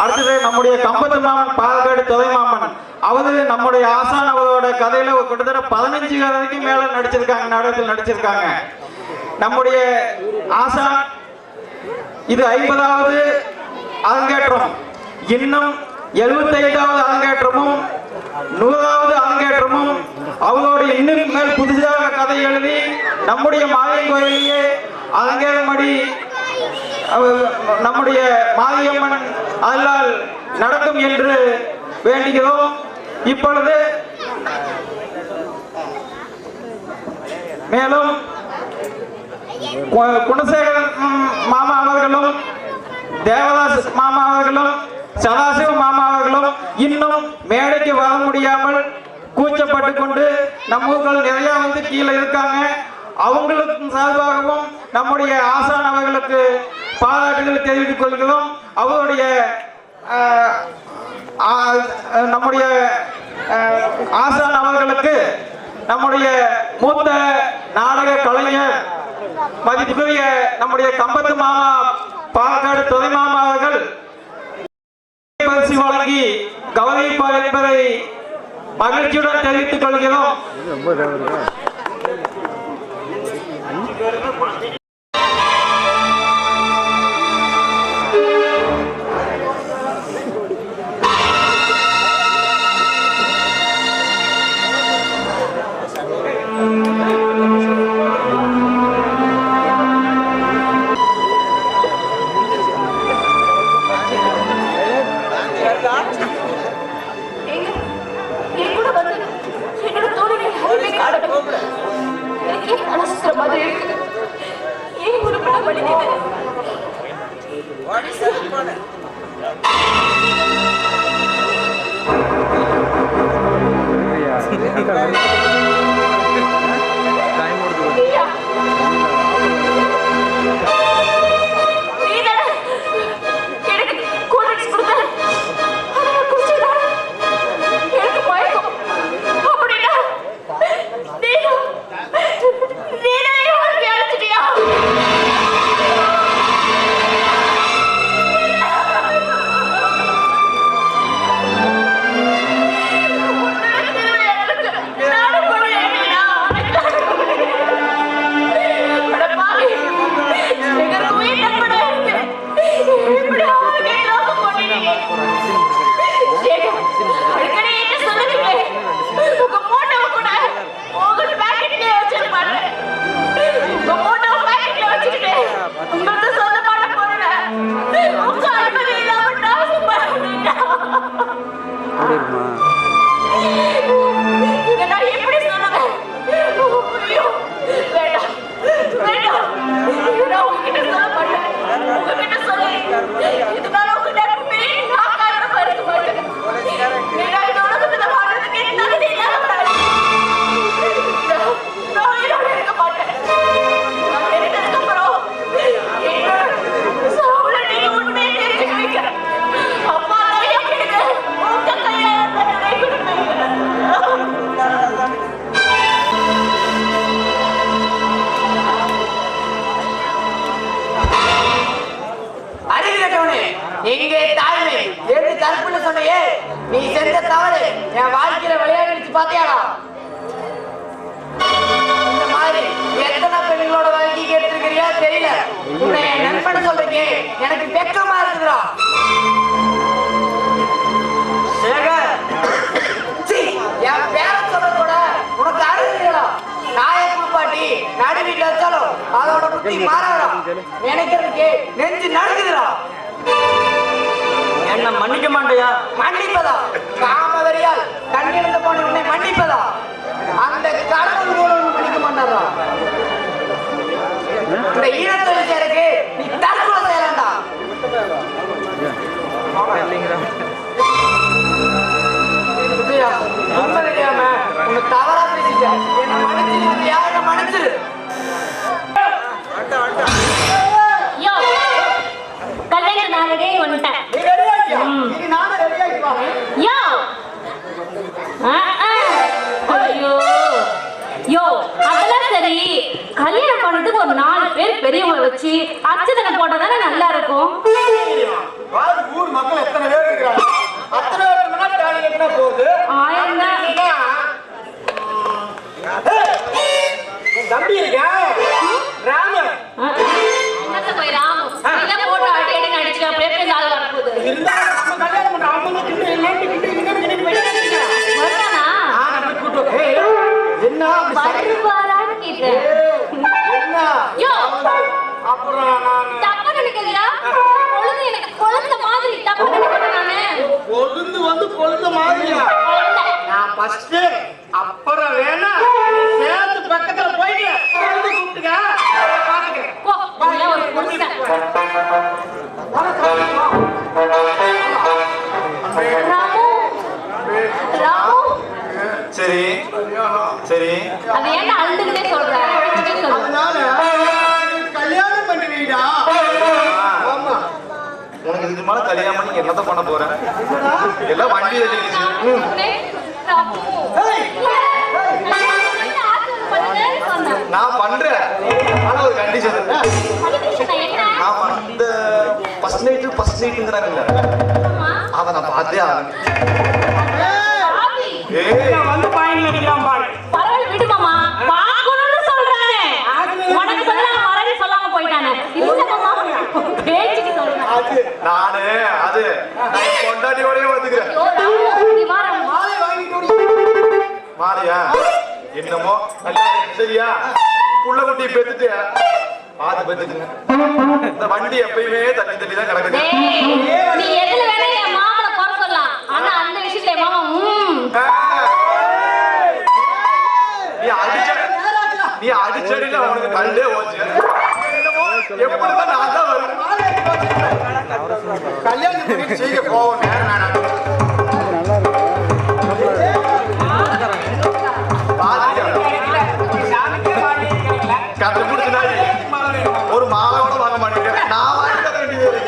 அடுத்தது நம்முடைய கம்பத்து மாமன் பாலக்காடு தொலை மாமன் அவரு நம்முடைய ஆசான் அவரோட கதையில கிட்டத்தட்ட 15 கதைக்கு மேல நடிச்சிருக்காங்க, நாடகத்தில் நடிச்சிருக்காங்க. நம்முடைய ஆசான் இது 50வது அரங்கேற்றம், இன்னும் 75வது அரங்கேற்றமும் 100வது அரங்கேற்றமும் அவரோட இன்னும் மேல் புதிதாக கதை எழுதி நம்முடைய மாரியம்மன் கோயிலேயே அரங்கேறும்படி நம்முடைய மாரியம்மன் அருளால் நடக்கும் என்று வேண்டுகிறோம். இப்பொழுது மேலும் குணசேகரன் மாமா அவர்களும் தேவதாஸ் மாமா அவர்களும் சதாசிவ மாமா அவர்களும் இன்னும் மேடைக்கு வர முடியாமல் கூச்சப்பட்டு கொண்டு நம்மூர்கள் நிறைய வந்து கீழே இருக்காங்க. அவங்களுக்கு சார்பாகவும் நம்முடைய ஆசான் அவர்களுக்கு பாராட்டுகளை தெரிவித்துக் கொள்கிறோம். அவருடைய நம்முடைய ஆசான் அவர்களுக்கு நம்முடைய மூத்த நாடக கலைஞர் மதிப்புக்குரிய நம்முடைய கம்பத்து மாமா பாலக்காடு துணை மாமா அவர்கள் பரிசு வழங்கி கௌரவிப்பார் என்பதை மகிழ்ச்சியுடன் தெரிவித்துக் கொள்கிறோம். எங்கே தாய்மை என்று கற்பனை சொன்னையே, நீ செஞ்ச தவறு என் வாழ்க்கையில விளையாடிச்சு பாத்தியாடா? இந்த மாதிரி எத்தனை பெண்களோட வாங்கி கேட்டிருக்கிறியா தெரியல. உன்னை என் நண்பன் சொல்றீங்க, எனக்கு வெக்கமா இருக்குதுடா. என் பேர சொல்ற கூட உனக்கு அறிவுங்களா? நாயக்கு பாட்டி நடு வீட்டுல வச்சாலும் அதோட புத்தி மாறாடா. நினைக்கிறதுக்கு நெஞ்சு நடுக்குதுடா. என்ன மன்னிக்க மாட்டேயா? மன்னிப்பதா? காமவரியால் கண்ணிழந்து போன உன்னை மன்னிப்பதா? அந்த கடவுள் கூட மன்னிக்க மாட்டாரா? இந்த ஈழத்தொழில் சேருக்கு நீ தற்கொலை செய்யலாம்டா. உண்மை தெரியாம உன்னை தவறா பேசிட்டேன். என்ன மன்னிச்சிரு, யாரை மன்னிச்சிரு. கல்யாண நாளே வந்துட்டேன். ஐயோ யோ, அதெல்லாம் சரி. கல்யாணம் பண்ணதுக்கு ஒரு 4 பேர் பெரியவங்களை வச்சு அச்சதனை போட்டதானே நல்லா இருக்கும். ஊர் மக்கள் எத்தனை பேர் இருக்கிறாங்க? அத்தனை பேருக்கு முன்னாடி தாலி கட்டினா போகுது. 1000 தான். தம்பி இருக்கா ராம என்னத்த போய் ராமு இத போட்டு அடி அடி அடிச்சு அப்படியே போய் நாள் வரப்போகுது. நம்ம கல்யாணம் பண்ற அவங்க கிட்ட என்ன வரதானா? என்ன வருவாரான்னு கேட்டேன். என்ன யோ, அப்புறம் நான் தப்பா நினைக்கிறீங்களா? பொழுது எனக்கு குழந்தை மாதிரி தப்பா நினைக்கிறேன் நானு. பொழுது வந்து பொழுது மாதிரியா? நான் ஃபர்ஸ்ட் அப்புறம் வேணா சேர்த்து பக்கத்துல போயிட்டு பொழுது கூப்பிட்டுக்க பாத்துக்கிறேன். போ, நீ ஒரு புருஷன். ராமு, ராமு. சரி சரி அது ஏன்டா அழுதுகிட்டே சொல்ற? அதனால கல்யாணம் பண்ணுவீடா? ஆமா. உனக்கு இது மேல கல்யாணம் பண்ணி என்னத்த பண்ண போறேன்? எல்லாம் வண்டி தள்ளிடுச்சு. நான் பண்றேன். ஆனா ஒரு கண்டிஷன் இருக்கு. நான் இந்த ஃபர்ஸ்ட் நைட்டுங்கிறாங்கல்ல, அதை நான் பார்த்தே ஆகணும். வந்து பாயிண்ட் அடிக்கலாம் பாரு. பரவாயில்ல விடு மாமா. பார்க்கணும்னு சொல்றானே. உனக்கு பதிலா வரவே சொல்லாம போயிட்டானே. இல்ல மாமா. பேச்சுக்கு சொல்றேன். நானு அது நான் கொண்டாடியோடய வந்துக்கிறேன். நீ வார மாலையா என்னமோ சரியா புள்ள குட்டி பெத்துட்டு பாத்து பெத்துக்குங்க. இந்த வண்டி எப்பயுமே தள்ளி தள்ளி தான் கிடக்குது. நீ எதுல வேணா என் மாமனை குறை சொல்லலாம். ஆனா அந்த விஷயத்துல மாமா நீ அடிச்சடியில அவனுக்கு கண்டே போச்சு. எப்படிதான் நான் தான் வருவேன். கல்யாணம் பண்ணிட்டு செய்ய போவோம். ஒரு மாலையோட வாங்க மாட்டேன். நான் வாங்கி தர வேண்டியது.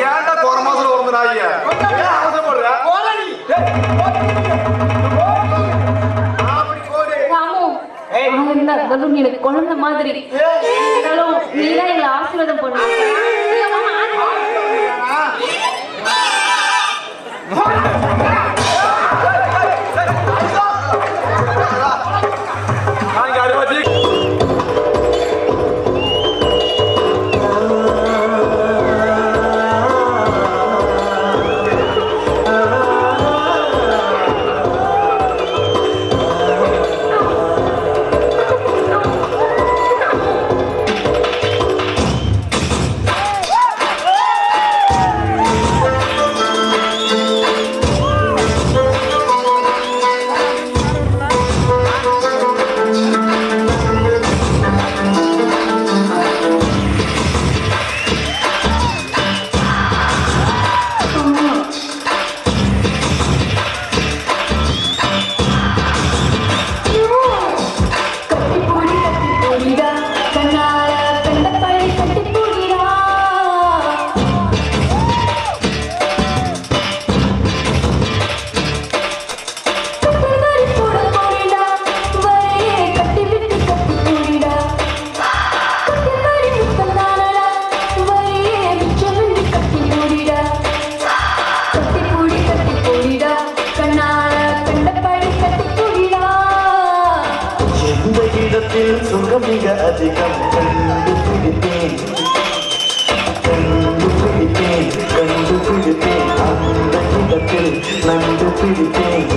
ஏன்டா போற மாசம் வந்து நாய் அவசரப்படுற? எனக்கு குழந்தை மாதிரி நீதான் எங்களை ஆசீர்வாதம் பண்ணு. சுகம் மிக அதிகம் கண்டுபிடித்தேன் அந்த இடத்தில் நண்டு பிடித்தேன்.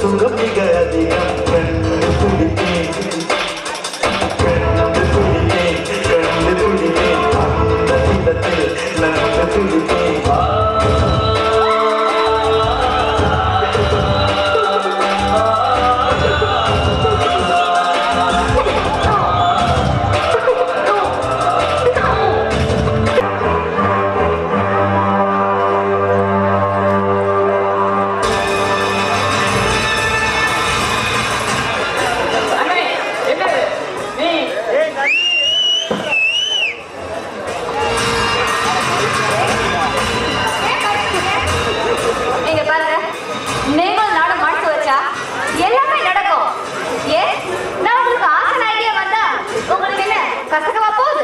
சுகம் மிக அதிகம் கண்டுபிடித்தேன் அந்த இடத்தில் நண்டு பிடித்தேன். கசகவா போகுது.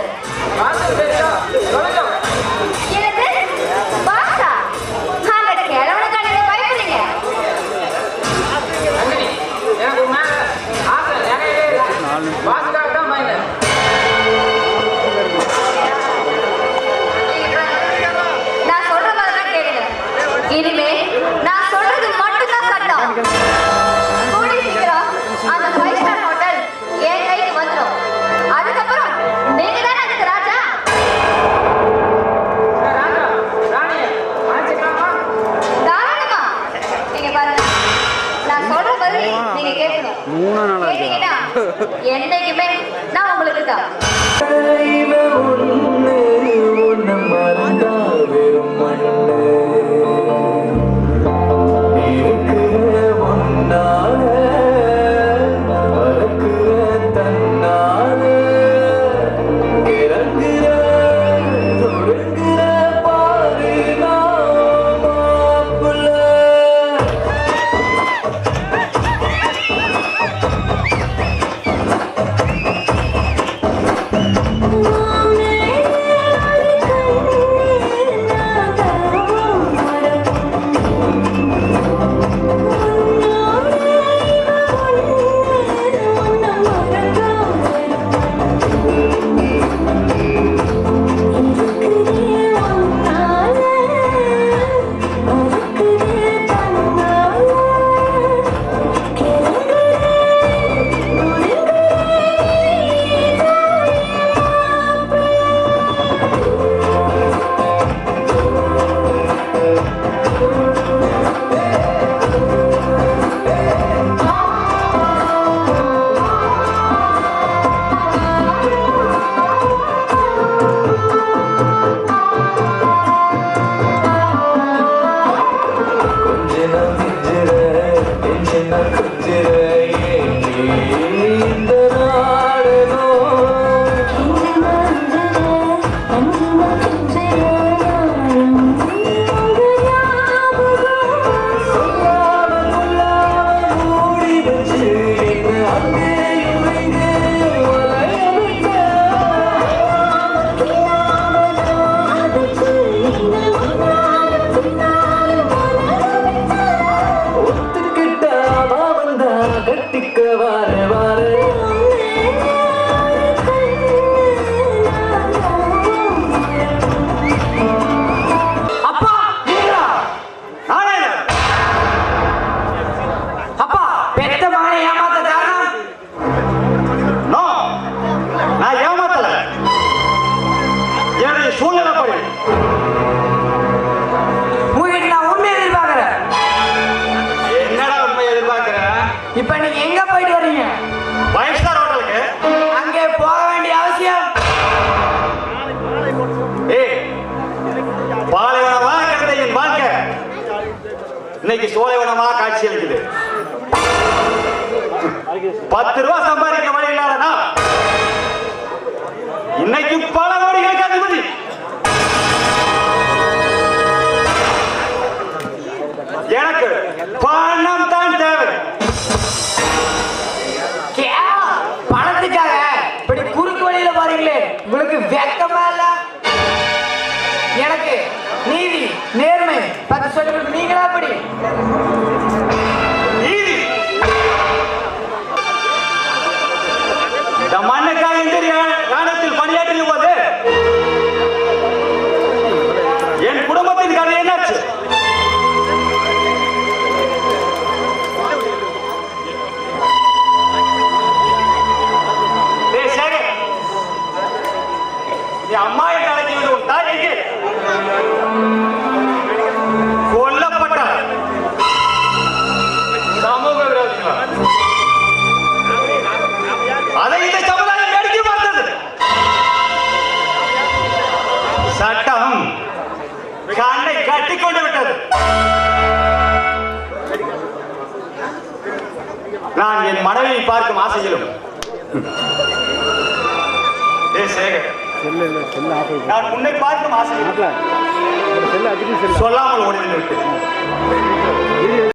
என்னது பாசா? அந்த கிழவனுக்கு நீங்க பயப்படுறீங்க. நான் சொல்ற மாதிரிதான் கேளுங்க. இனிமே நான் சொல்றது மட்டும்தான் சட்டம். கூடி சீக்கிரம் அந்த 5 ஸ்டார் ஹோட்டல் என் கைக்கு வந்து என்னைக்குமே நான் உங்களுக்கு தான். இப்ப நீங்க எங்க போயிட்டு வரீங்க? 5 ஸ்டார் ஹோட்டலுக்கு. அங்கே போக வேண்டிய அவசியம் பாலைவனமா இருக்கிறது என் வாழ்க்கை. இன்னைக்கு சோலைவனமா காட்சி அளிக்குது. 10 ரூபாய் சம்பாதிக்க வழி இல்லாதனா இன்னைக்கு பல கோடிகளுக்கு அதிபதி. எனக்கு பணம் தான் தேவை. பணத்துக்காக இப்படி குறுக்கு வழியில பாருங்களே, உங்களுக்கு வெக்கமா இல்ல? எனக்கு நீதி நேர்மை பத்தி சொல்லி நீங்களா அப்படி நீதி இந்த மண்ணுக்காக இந்த ராணுவத்தில் பணியாற்றிய போது என் குடும்பத்தின் கதை என்னாச்சு? அம்மா என்று அழைக்க வேண்டும் தாய் எங்கே கொல்லப்பட்டார். சமூக விரோதிகள் அதை இந்த சமுதாயம் வேடிக்கை பார்த்தது. சட்டம் கண்ணை கட்டிக்கொண்டு விட்டது. நான் என் மனைவியை பார்க்கும் ஆசையிலும் சேகர் நான் உன்னை பார்க்கும் ஆசையிலும் சொல்லாமல் ஓடி விட்டேன்.